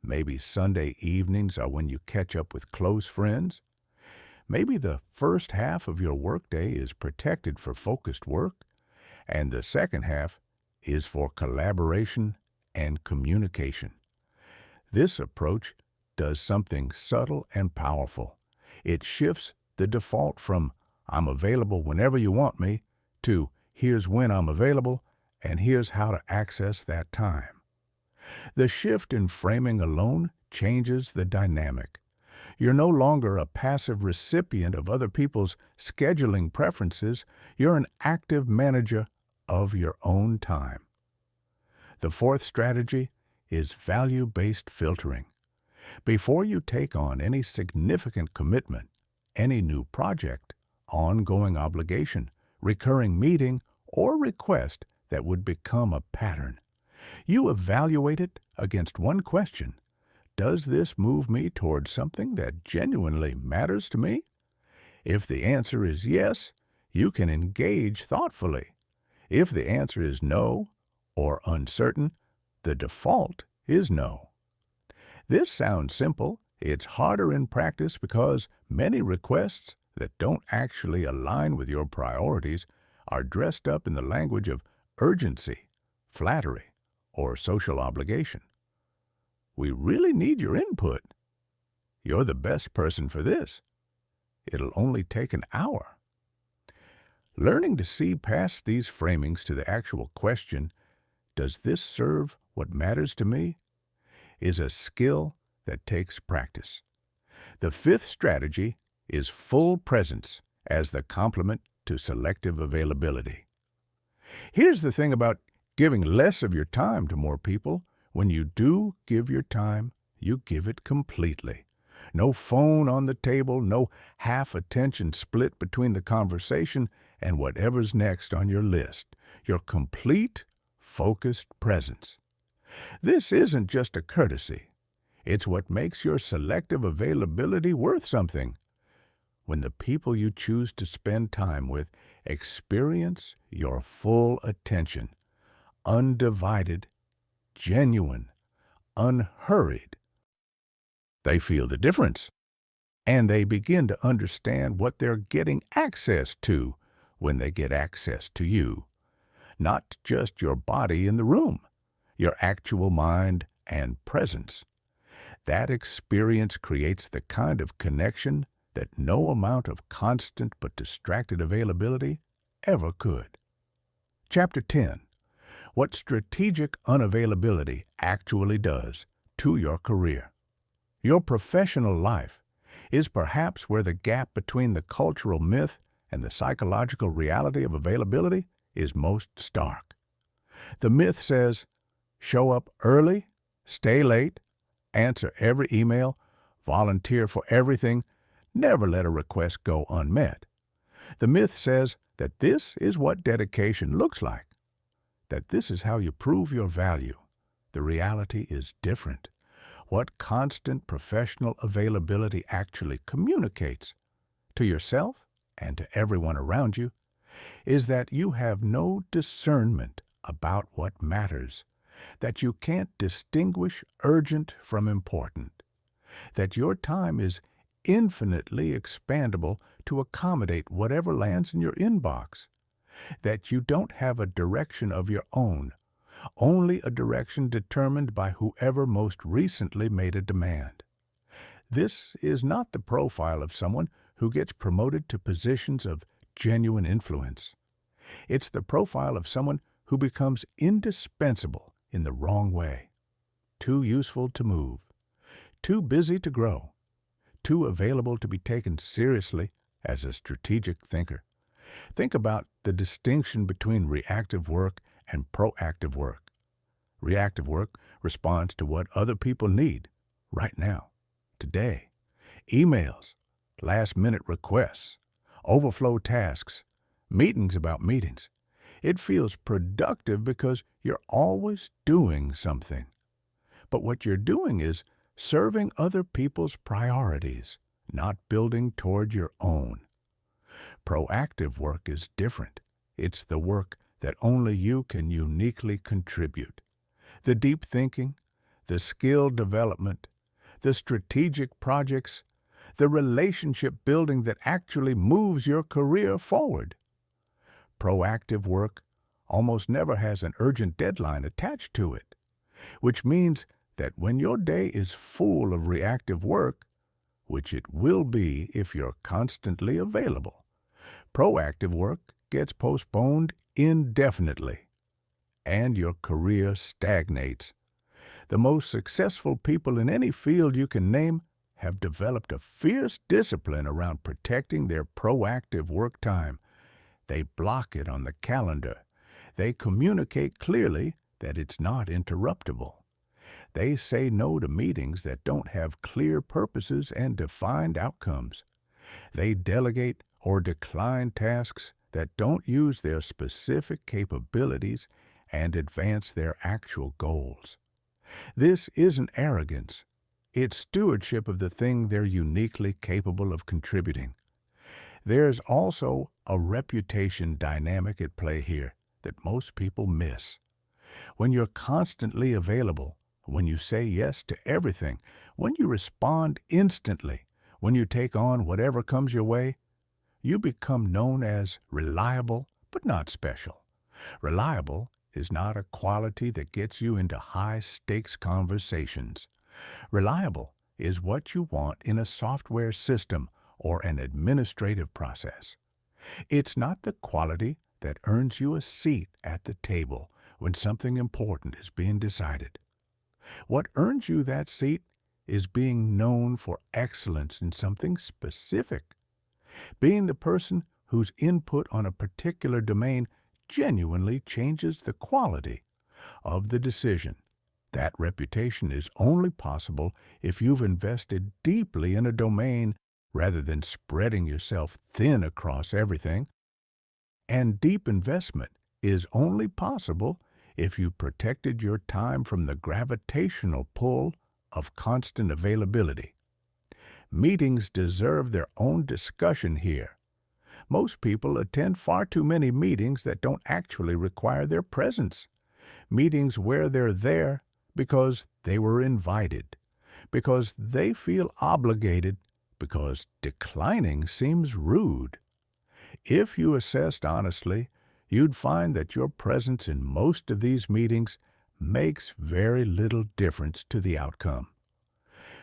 Maybe Sunday evenings are when you catch up with close friends. Maybe the first half of your workday is protected for focused work, and the second half is for collaboration and communication. This approach does something subtle and powerful. It shifts the default from "I'm available whenever you want me" to "here's when I'm available and here's how to access that time." The shift in framing alone changes the dynamic. You're no longer a passive recipient of other people's scheduling preferences. You're an active manager of your own time. The fourth strategy is value-based filtering. Before you take on any significant commitment, any new project, ongoing obligation, recurring meeting, or request that would become a pattern, you evaluate it against one question: does this move me towards something that genuinely matters to me? If the answer is yes, you can engage thoughtfully. If the answer is no or uncertain, the default is no. This sounds simple. It's harder in practice because many requests that don't actually align with your priorities are dressed up in the language of urgency, flattery, or social obligation. We really need your input. You're the best person for this. It'll only take an hour. Learning to see past these framings to the actual question, does this serve what matters to me, is a skill that takes practice. The fifth strategy is full presence as the complement to selective availability. Here's the thing about giving less of your time to more people. When you do give your time, you give it completely. No phone on the table, no half attention split between the conversation and whatever's next on your list. Your complete, focused presence. This isn't just a courtesy. It's what makes your selective availability worth something. When the people you choose to spend time with experience your full attention, undivided, genuine, unhurried, they feel the difference, and they begin to understand what they're getting access to when they get access to you. Not just your body in the room, your actual mind and presence. That experience creates the kind of connection that no amount of constant but distracted availability ever could. Chapter 10. What strategic unavailability actually does to your career. Your professional life is perhaps where the gap between the cultural myth and the psychological reality of availability is most stark. The myth says, show up early, stay late, answer every email, volunteer for everything, never let a request go unmet. The myth says that this is what dedication looks like, that this is how you prove your value. The reality is different. What constant professional availability actually communicates to yourself and to everyone around you is that you have no discernment about what matters, that you can't distinguish urgent from important, that your time is infinitely expandable to accommodate whatever lands in your inbox, that you don't have a direction of your own, only a direction determined by whoever most recently made a demand. This is not the profile of someone who gets promoted to positions of genuine influence. It's the profile of someone who becomes indispensable in the wrong way, too useful to move, too busy to grow, too available to be taken seriously as a strategic thinker. Think about the distinction between reactive work and proactive work. Reactive work responds to what other people need right now, today. Emails, last-minute requests, overflow tasks, meetings about meetings. It feels productive because you're always doing something. But what you're doing is serving other people's priorities, not building toward your own. Proactive work is different. It's the work that only you can uniquely contribute. The deep thinking, the skill development, the strategic projects, the relationship building that actually moves your career forward. Proactive work almost never has an urgent deadline attached to it, which means that when your day is full of reactive work, which it will be if you're constantly available, proactive work gets postponed indefinitely, and your career stagnates. The most successful people in any field you can name have developed a fierce discipline around protecting their proactive work time. They block it on the calendar. They communicate clearly that it's not interruptible. They say no to meetings that don't have clear purposes and defined outcomes. They delegate or decline tasks that don't use their specific capabilities and advance their actual goals. This isn't arrogance. It's stewardship of the thing they're uniquely capable of contributing. There's also a reputation dynamic at play here that most people miss. When you're constantly available, when you say yes to everything, when you respond instantly, when you take on whatever comes your way, you become known as reliable but not special. Reliable is not a quality that gets you into high-stakes conversations. Reliable is what you want in a software system or an administrative process. It's not the quality that earns you a seat at the table when something important is being decided. What earns you that seat is being known for excellence in something specific, being the person whose input on a particular domain genuinely changes the quality of the decision. That reputation is only possible if you've invested deeply in a domain rather than spreading yourself thin across everything. And deep investment is only possible if you protected your time from the gravitational pull of constant availability. Meetings deserve their own discussion here. Most people attend far too many meetings that don't actually require their presence. Meetings where they're there because they were invited, because they feel obligated, because declining seems rude. If you assessed honestly, you'd find that your presence in most of these meetings makes very little difference to the outcome.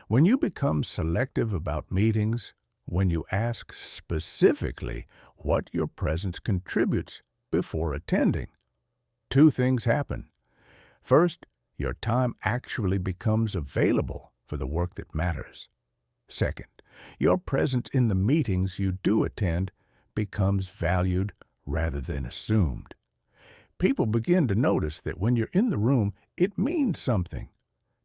When you become selective about meetings, when you ask specifically what your presence contributes before attending, two things happen. First, your time actually becomes available for the work that matters. Second, your presence in the meetings you do attend becomes valued rather than assumed. People begin to notice that when you're in the room, it means something,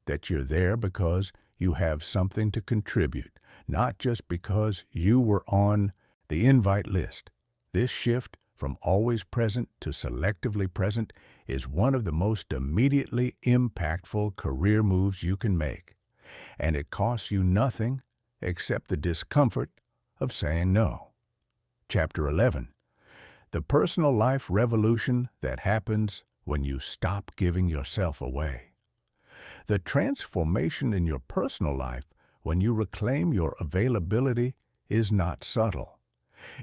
that you're there because you have something to contribute, not just because you were on the invite list. This shift from always present to selectively present is one of the most immediately impactful career moves you can make, and it costs you nothing except the discomfort of saying no. Chapter 11. The personal life revolution that happens when you stop giving yourself away. The transformation in your personal life when you reclaim your availability is not subtle.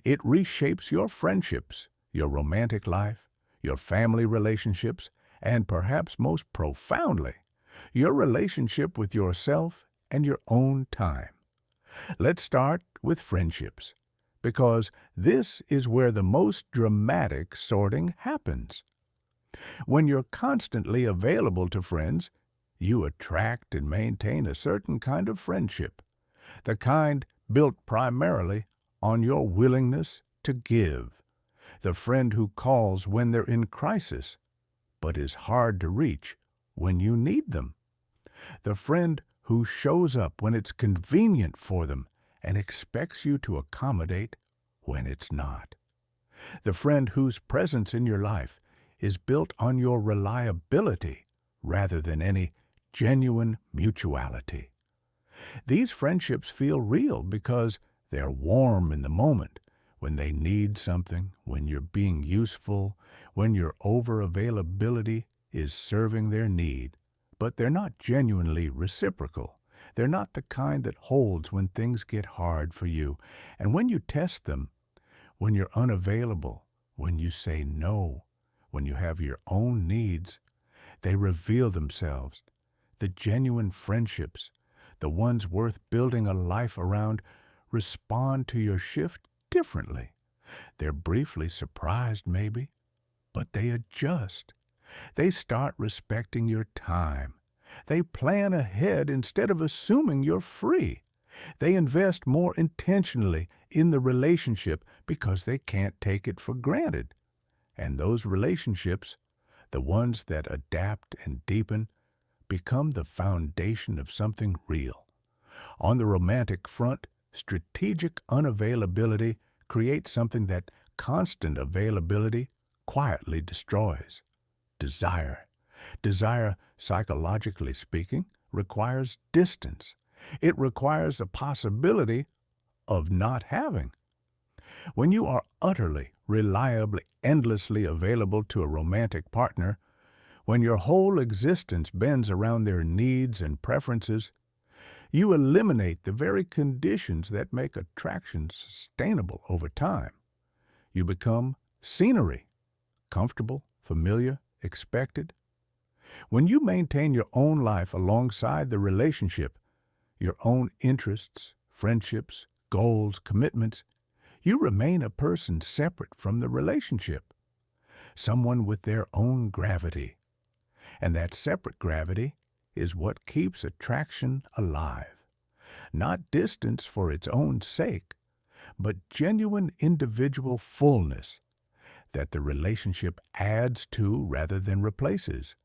It reshapes your friendships, your romantic life, your family relationships, and perhaps most profoundly, your relationship with yourself and your own time. Let's start with friendships, because this is where the most dramatic sorting happens. When you're constantly available to friends, you attract and maintain a certain kind of friendship, the kind built primarily on your willingness to give, the friend who calls when they're in crisis, but is hard to reach when you need them, the friend who shows up when it's convenient for them and expects you to accommodate when it's not, the friend whose presence in your life is built on your reliability rather than any genuine mutuality. These friendships feel real because they're warm in the moment, when they need something, when you're being useful, when your over-availability is serving their need. But they're not genuinely reciprocal. They're not the kind that holds when things get hard for you. And when you test them, when you're unavailable, when you say no, when you have your own needs, they reveal themselves. The genuine friendships, the ones worth building a life around, respond to your shift differently. They're briefly surprised, maybe, but they adjust. They start respecting your time. They plan ahead instead of assuming you're free. They invest more intentionally in the relationship because they can't take it for granted. And those relationships, the ones that adapt and deepen, become the foundation of something real. On the romantic front, strategic unavailability creates something that constant availability quietly destroys. Desire. Desire, psychologically speaking, requires distance. It requires the possibility of not having. When you are utterly, reliably, endlessly available to a romantic partner, when your whole existence bends around their needs and preferences, you eliminate the very conditions that make attraction sustainable over time. You become scenery, comfortable, familiar, expected. When you maintain your own life alongside the relationship, your own interests, friendships, goals, commitments, you remain a person separate from the relationship, someone with their own gravity. And that separate gravity is what keeps attraction alive. Not distance for its own sake, but genuine individual fullness that the relationship adds to rather than replaces.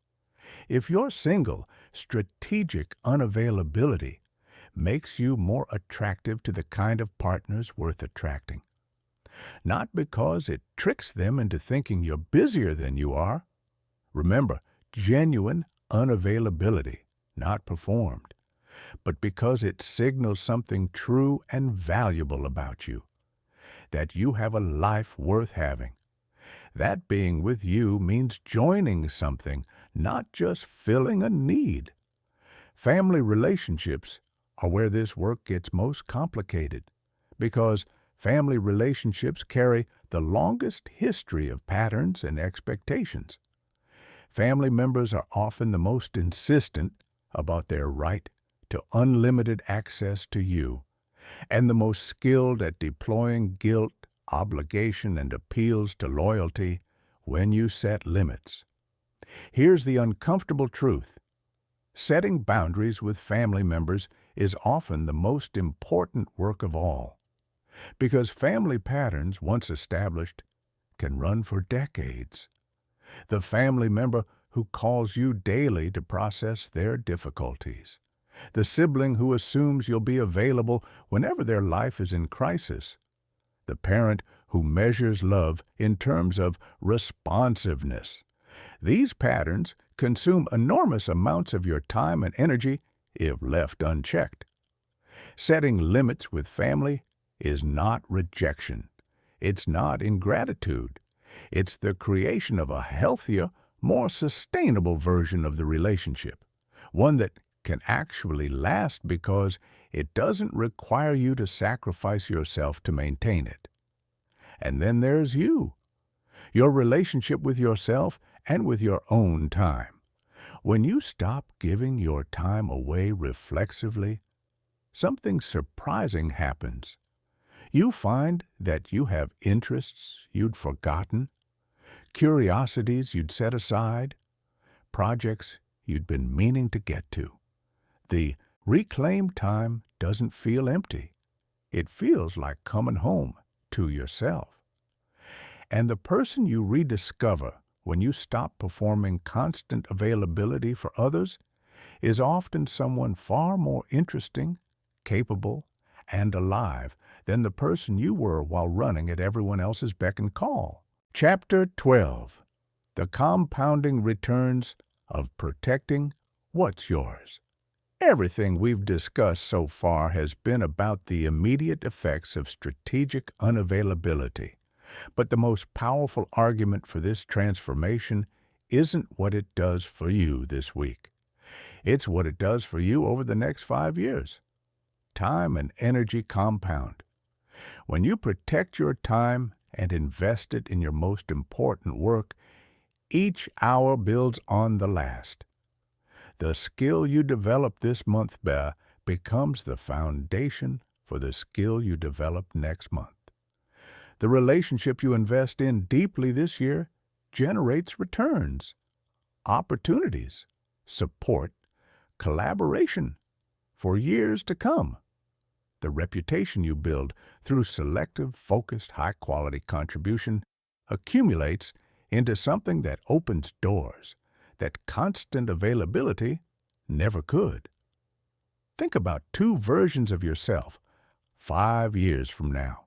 If you're single, strategic unavailability makes you more attractive to the kind of partners worth attracting. Not because it tricks them into thinking you're busier than you are. Remember, genuine unavailability, not performed, but because it signals something true and valuable about you, that you have a life worth having. That being with you means joining something, not just filling a need. Family relationships are where this work gets most complicated, because family relationships carry the longest history of patterns and expectations. Family members are often the most insistent about their right to unlimited access to you, and the most skilled at deploying guilt, obligation, and appeals to loyalty when you set limits. Here's the uncomfortable truth. Setting boundaries with family members is often the most important work of all, because family patterns, once established, can run for decades. The family member who calls you daily to process their difficulties. The sibling who assumes you'll be available whenever their life is in crisis. The parent who measures love in terms of responsiveness. These patterns consume enormous amounts of your time and energy if left unchecked. Setting limits with family is not rejection. It's not ingratitude. It's the creation of a healthier, more sustainable version of the relationship, one that can actually last because it doesn't require you to sacrifice yourself to maintain it. And then there's you, your relationship with yourself and with your own time. When you stop giving your time away reflexively, something surprising happens. You find that you have interests you'd forgotten, curiosities you'd set aside, projects you'd been meaning to get to. The reclaimed time doesn't feel empty. It feels like coming home to yourself. And the person you rediscover when you stop performing constant availability for others is often someone far more interesting, capable, and alive than the person you were while running at everyone else's beck and call. Chapter 12. The Compounding Returns of Protecting What's Yours. Everything we've discussed so far has been about the immediate effects of strategic unavailability. But the most powerful argument for this transformation isn't what it does for you this week. It's what it does for you over the next 5 years. Time and energy compound. When you protect your time and invest it in your most important work, each hour builds on the last. The skill you develop this month becomes the foundation for the skill you develop next month. The relationship you invest in deeply this year generates returns, opportunities, support, collaboration for years to come. The reputation you build through selective, focused, high-quality contribution accumulates into something that opens doors that constant availability never could. Think about 2 versions of yourself 5 years from now.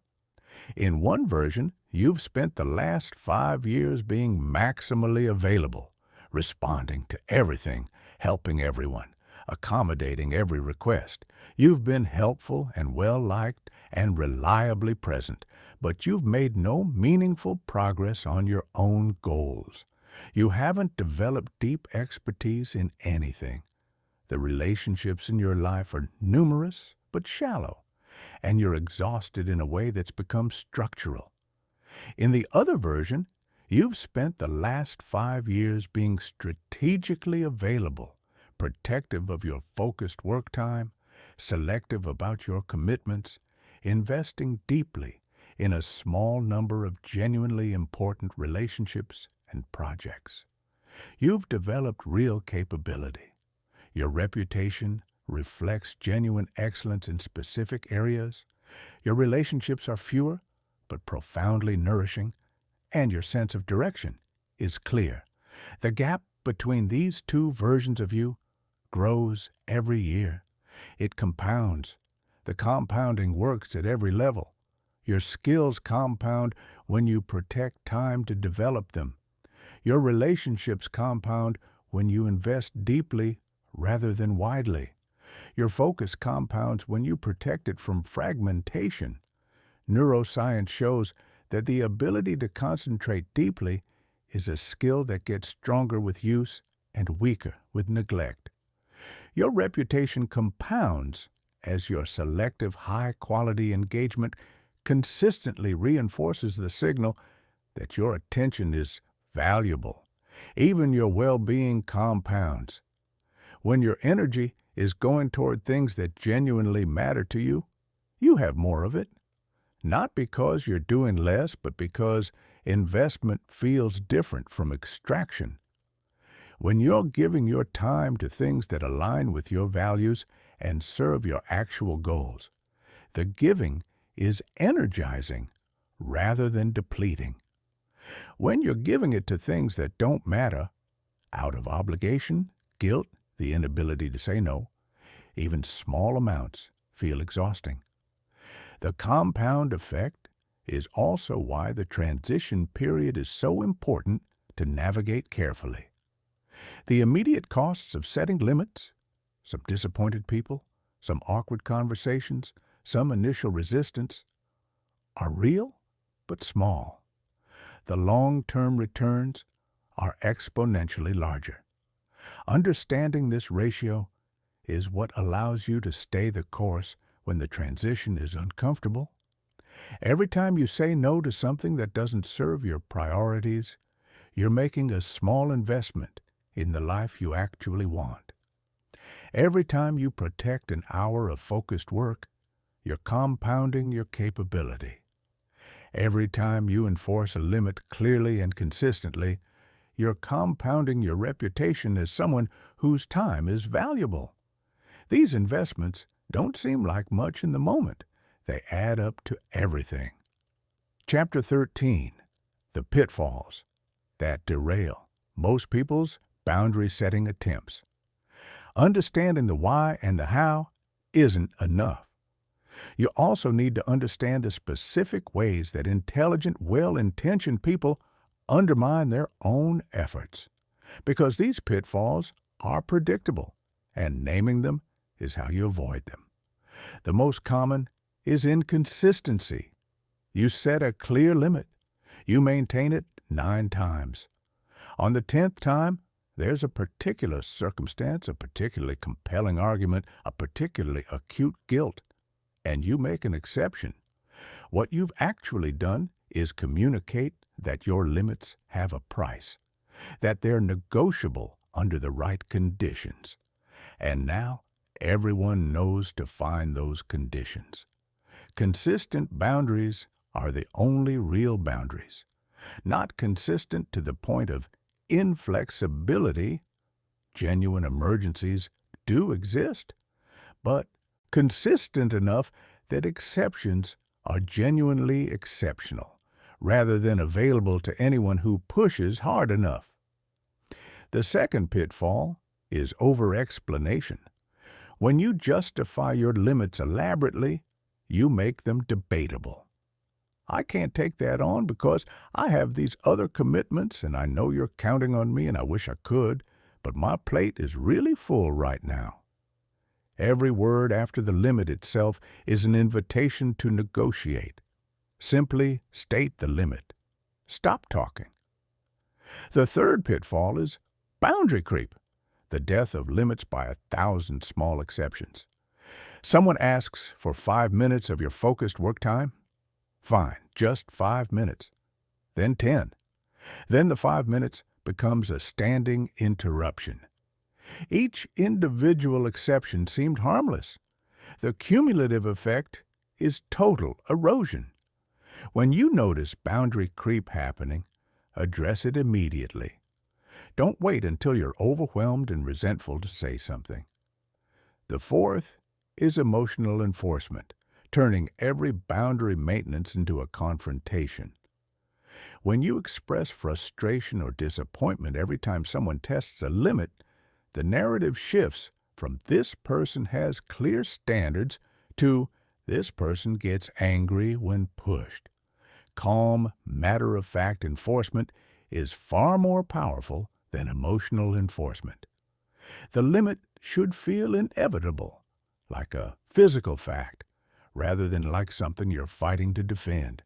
In one version, you've spent the last 5 years being maximally available, responding to everything, helping everyone, accommodating every request. You've been helpful and well-liked and reliably present, but you've made no meaningful progress on your own goals. You haven't developed deep expertise in anything. The relationships in your life are numerous but shallow, and you're exhausted in a way that's become structural. In the other version, you've spent the last 5 years being strategically available, protective of your focused work time, selective about your commitments, investing deeply in a small number of genuinely important relationships and projects. You've developed real capability. Your reputation reflects genuine excellence in specific areas. Your relationships are fewer but profoundly nourishing, and your sense of direction is clear. The gap between these 2 versions of you grows every year. It compounds. The compounding works at every level. Your skills compound when you protect time to develop them. Your relationships compound when you invest deeply rather than widely. Your focus compounds when you protect it from fragmentation. Neuroscience shows that the ability to concentrate deeply is a skill that gets stronger with use and weaker with neglect. Your reputation compounds as your selective, high-quality engagement consistently reinforces the signal that your attention is valuable Even your well-being compounds. When your energy is going toward things that genuinely matter to you, you have more of it. Not because you're doing less, but because investment feels different from extraction. When you're giving your time to things that align with your values and serve your actual goals, the giving is energizing rather than depleting. When you're giving it to things that don't matter, out of obligation, guilt, the inability to say no, even small amounts feel exhausting. The compound effect is also why the transition period is so important to navigate carefully. The immediate costs of setting limits, some disappointed people, some awkward conversations, some initial resistance, are real but small. The long-term returns are exponentially larger. Understanding this ratio is what allows you to stay the course when the transition is uncomfortable. Every time you say no to something that doesn't serve your priorities, you're making a small investment in the life you actually want. Every time you protect an hour of focused work, you're compounding your capability. Every time you enforce a limit clearly and consistently, you're compounding your reputation as someone whose time is valuable. These investments don't seem like much in the moment. They add up to everything. Chapter 13, The Pitfalls That Derail Most People's Boundary-Setting Attempts. Understanding the why and the how isn't enough. You also need to understand the specific ways that intelligent, well-intentioned people undermine their own efforts. Because these pitfalls are predictable, and naming them is how you avoid them. The most common is inconsistency. You set a clear limit. You maintain it 9 times. On the 10th time, there's a particular circumstance, a particularly compelling argument, a particularly acute guilt, and you make an exception. What you've actually done is communicate that your limits have a price, that they're negotiable under the right conditions. And now, everyone knows to find those conditions. Consistent boundaries are the only real boundaries. Not consistent to the point of inflexibility. Genuine emergencies do exist, but consistent enough that exceptions are genuinely exceptional, rather than available to anyone who pushes hard enough. The second pitfall is over-explanation. When you justify your limits elaborately, you make them debatable. I can't take that on because I have these other commitments and I know you're counting on me and I wish I could, but my plate is really full right now. Every word after the limit itself is an invitation to negotiate. Simply state the limit. Stop talking. The third pitfall is boundary creep, the death of limits by 1,000 small exceptions. Someone asks for 5 minutes of your focused work time? Fine, just 5 minutes. Then 10. Then the 5 minutes becomes a standing interruption. Each individual exception seemed harmless. The cumulative effect is total erosion. When you notice boundary creep happening, address it immediately. Don't wait until you're overwhelmed and resentful to say something. The fourth is emotional enforcement, turning every boundary maintenance into a confrontation. When you express frustration or disappointment every time someone tests a limit, the narrative shifts from "this person has clear standards" to "this person gets angry when pushed." Calm, matter-of-fact enforcement is far more powerful than emotional enforcement. The limit should feel inevitable, like a physical fact, rather than like something you're fighting to defend.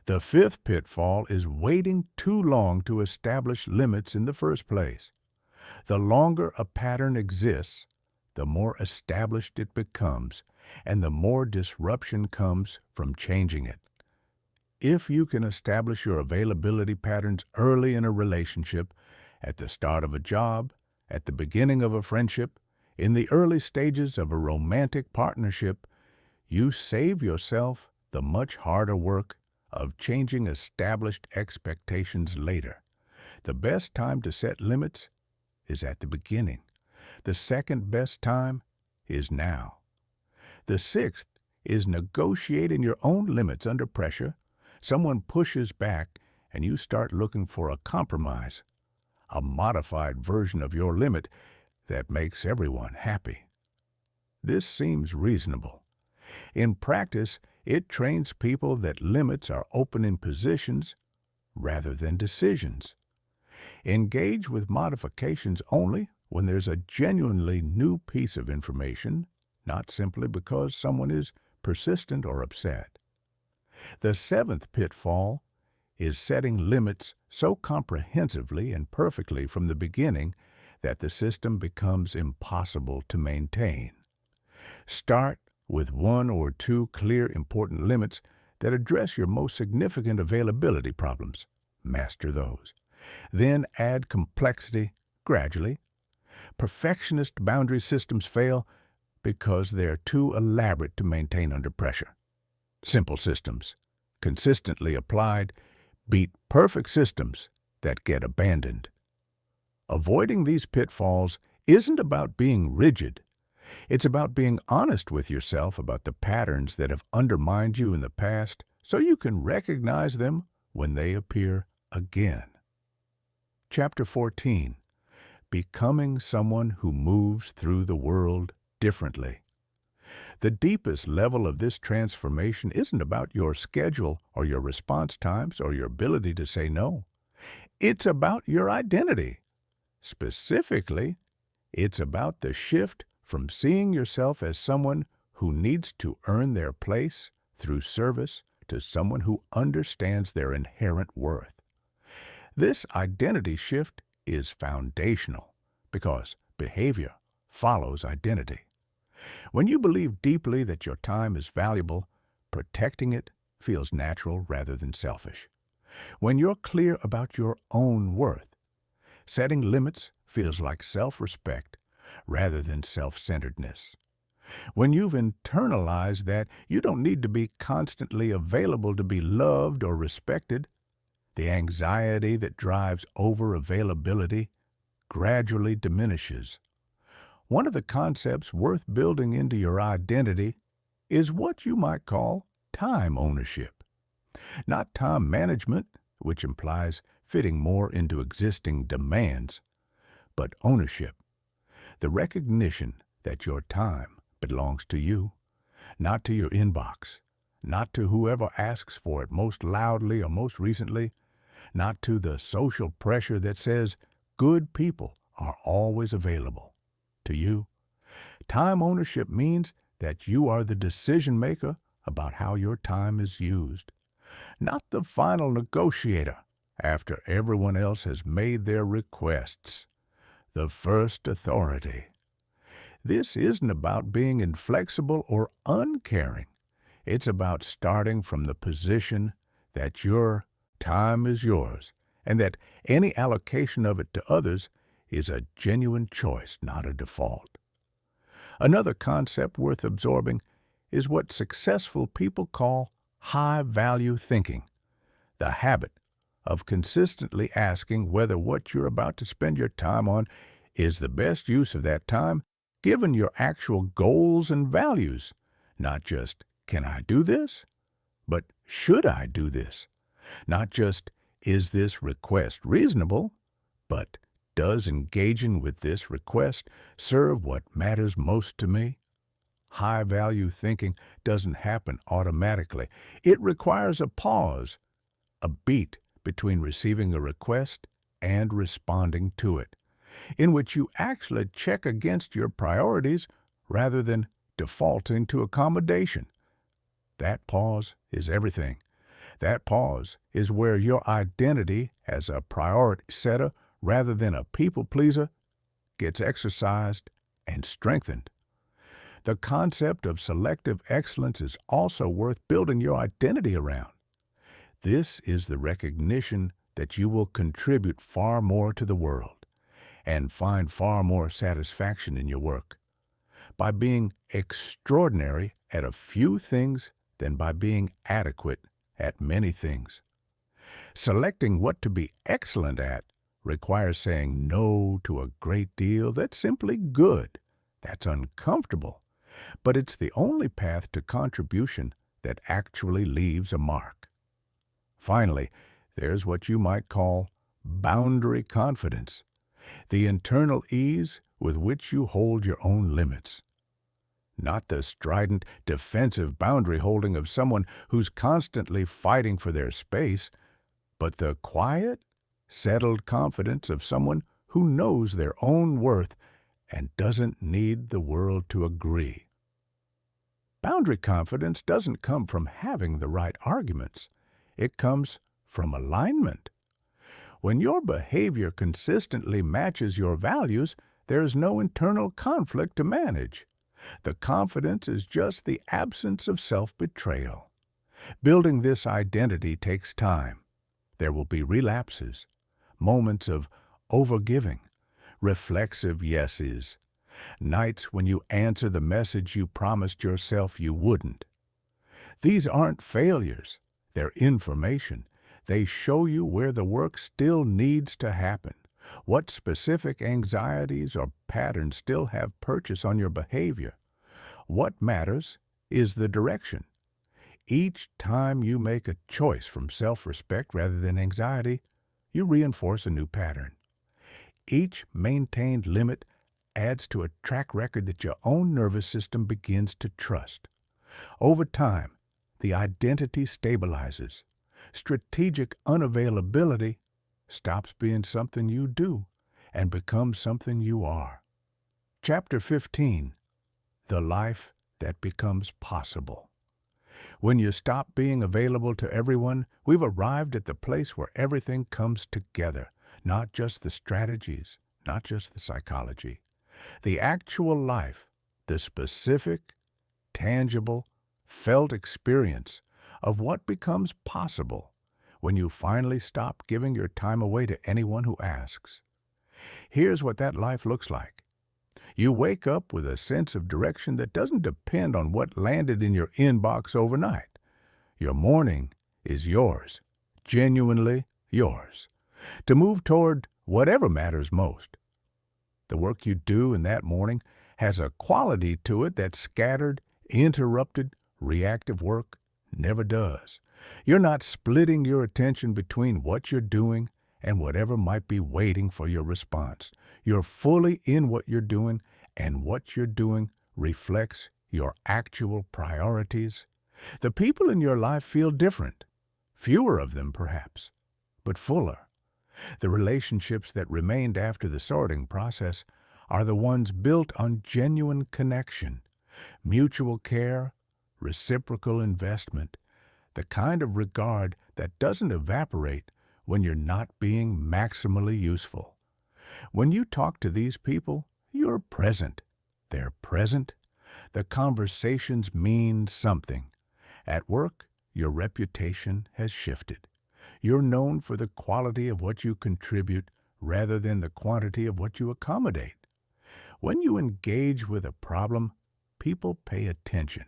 The fifth pitfall is waiting too long to establish limits in the first place. The longer a pattern exists, the more established it becomes, and the more disruption comes from changing it. If you can establish your availability patterns early in a relationship At the start of a job, at the beginning of a friendship, in the early stages of a romantic partnership, you save yourself the much harder work of changing established expectations later. The best time to set limits is at the beginning. The second best time is now. The sixth is negotiating your own limits under pressure. Someone pushes back and you start looking for a compromise, a modified version of your limit that makes everyone happy. This seems reasonable. In practice, it trains people that limits are opening positions rather than decisions. Engage with modifications only when there's a genuinely new piece of information, not simply because someone is persistent or upset. The seventh pitfall is setting limits so comprehensively and perfectly from the beginning that the system becomes impossible to maintain. Start with one or two clear, important limits that address your most significant availability problems. Master those. Then add complexity gradually. Perfectionist boundary systems fail because they're too elaborate to maintain under pressure. Simple systems, consistently applied, beat perfect systems that get abandoned. Avoiding these pitfalls isn't about being rigid. It's about being honest with yourself about the patterns that have undermined you in the past so you can recognize them when they appear again. Chapter 14. Becoming someone who moves through the world differently. The deepest level of this transformation isn't about your schedule or your response times or your ability to say no. It's about your identity. Specifically, it's about the shift from seeing yourself as someone who needs to earn their place through service to someone who understands their inherent worth. This identity shift is foundational because behavior follows identity. When you believe deeply that your time is valuable, protecting it feels natural rather than selfish. When you're clear about your own worth, setting limits feels like self-respect rather than self-centeredness. When you've internalized that you don't need to be constantly available to be loved or respected, the anxiety that drives over-availability gradually diminishes. One of the concepts worth building into your identity is what you might call time ownership. Not time management, which implies fitting more into existing demands, but ownership. The recognition that your time belongs to you, not to your inbox, not to whoever asks for it most loudly or most recently, not to the social pressure that says good people are always available. To you, time ownership means that you are the decision maker about how your time is used, not the final negotiator after everyone else has made their requests. The first authority. This isn't about being inflexible or uncaring. It's about starting from the position that your time is yours and that any allocation of it to others is a genuine choice, not a default. Another concept worth absorbing is what successful people call high-value thinking, the habit of consistently asking whether what you're about to spend your time on is the best use of that time, given your actual goals and values. Not just, can I do this? But should I do this? Not just, is this request reasonable? But does engaging with this request serve what matters most to me? High-value thinking doesn't happen automatically. It requires a pause, a beat between receiving a request and responding to it, in which you actually check against your priorities rather than defaulting to accommodation. That pause is everything. That pause is where your identity as a priority setter rather than a people pleaser gets exercised and strengthened. The concept of selective excellence is also worth building your identity around. This is the recognition that you will contribute far more to the world and find far more satisfaction in your work by being extraordinary at a few things than by being adequate at many things. Selecting what to be excellent at requires saying no to a great deal that's simply good. That's uncomfortable, but it's the only path to contribution that actually leaves a mark. Finally, there's what you might call boundary confidence, the internal ease with which you hold your own limits. Not the strident, defensive boundary holding of someone who's constantly fighting for their space, but the quiet, settled confidence of someone who knows their own worth and doesn't need the world to agree. Boundary confidence doesn't come from having the right arguments. It comes from alignment. When your behavior consistently matches your values, there's no internal conflict to manage. The confidence is just the absence of self-betrayal. Building this identity takes time. There will be relapses, moments of overgiving, reflexive yeses, nights when you answer the message you promised yourself you wouldn't. These aren't failures. They're information. They show you where the work still needs to happen, what specific anxieties or patterns still have purchase on your behavior. What matters is the direction. Each time you make a choice from self-respect rather than anxiety, you reinforce a new pattern. Each maintained limit adds to a track record that your own nervous system begins to trust. Over time, the identity stabilizes. Strategic unavailability stops being something you do and becomes something you are. Chapter 15. The life that becomes possible. When you stop being available to everyone, we've arrived at the place where everything comes together, not just the strategies, not just the psychology. The actual life, the specific, tangible, felt experience of what becomes possible when you finally stop giving your time away to anyone who asks. Here's what that life looks like. You wake up with a sense of direction that doesn't depend on what landed in your inbox overnight. Your morning is yours, genuinely yours, to move toward whatever matters most. The work you do in that morning has a quality to it that scattered, interrupted, reactive work never does. You're not splitting your attention between what you're doing and whatever might be waiting for your response. You're fully in what you're doing, and what you're doing reflects your actual priorities. The people in your life feel different, fewer of them perhaps, but fuller. The relationships that remained after the sorting process are the ones built on genuine connection, mutual care, reciprocal investment, the kind of regard that doesn't evaporate when you're not being maximally useful. When you talk to these people, you're present. They're present. The conversations mean something. At work, your reputation has shifted. You're known for the quality of what you contribute rather than the quantity of what you accommodate. When you engage with a problem, people pay attention,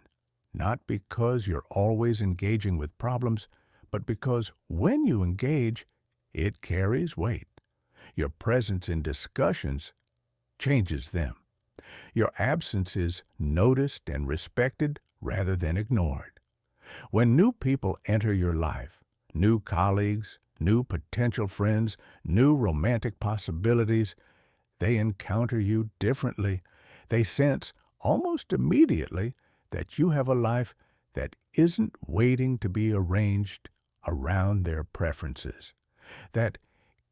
not because you're always engaging with problems, but because when you engage, it carries weight. Your presence in discussions changes them. Your absence is noticed and respected rather than ignored. When new people enter your life, new colleagues, new potential friends, new romantic possibilities, they encounter you differently. They sense almost immediately that you have a life that isn't waiting to be arranged around their preferences, that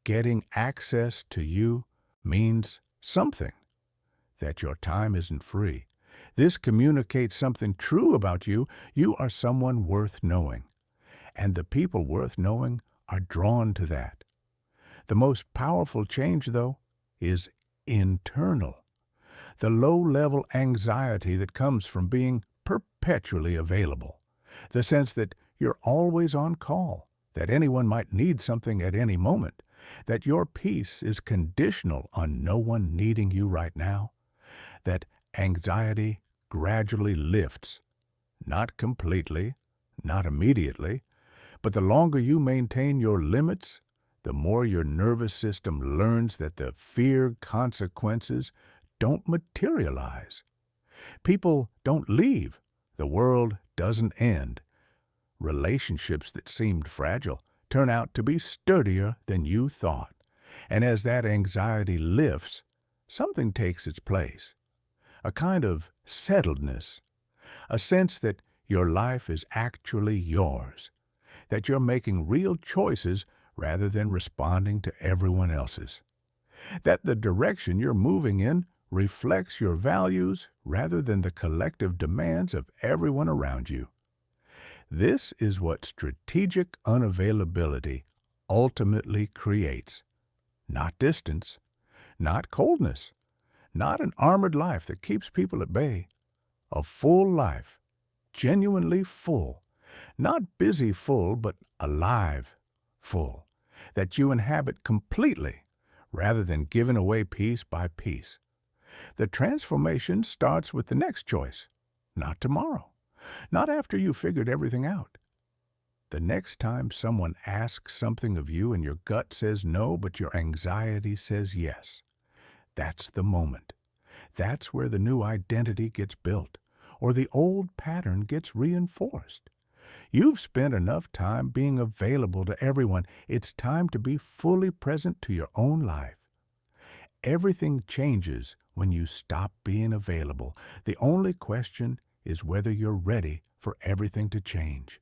getting access to you means something, that your time isn't free. This communicates something true about you. You are someone worth knowing, and the people worth knowing are drawn to that. The most powerful change, though, is internal. The low-level anxiety that comes from being perpetually available, the sense that you're always on call, that anyone might need something at any moment, that your peace is conditional on no one needing you right now, that anxiety gradually lifts, not completely, not immediately, but the longer you maintain your limits, the more your nervous system learns that the feared consequences don't materialize. People don't leave. The world doesn't end. Relationships that seemed fragile turn out to be sturdier than you thought. And as that anxiety lifts, something takes its place. A kind of settledness, a sense that your life is actually yours, that you're making real choices rather than responding to everyone else's, that the direction you're moving in reflects your values rather than the collective demands of everyone around you. This is what strategic unavailability ultimately creates. Not distance, not coldness, not an armored life that keeps people at bay. A full life, genuinely full, not busy full, but alive full, that you inhabit completely rather than giving away piece by piece. The transformation starts with the next choice, not tomorrow, not after you've figured everything out. The next time someone asks something of you and your gut says no, but your anxiety says yes, that's the moment. That's where the new identity gets built, or the old pattern gets reinforced. You've spent enough time being available to everyone. It's time to be fully present to your own life. Everything changes when you stop being available. The only question is whether you're ready for everything to change.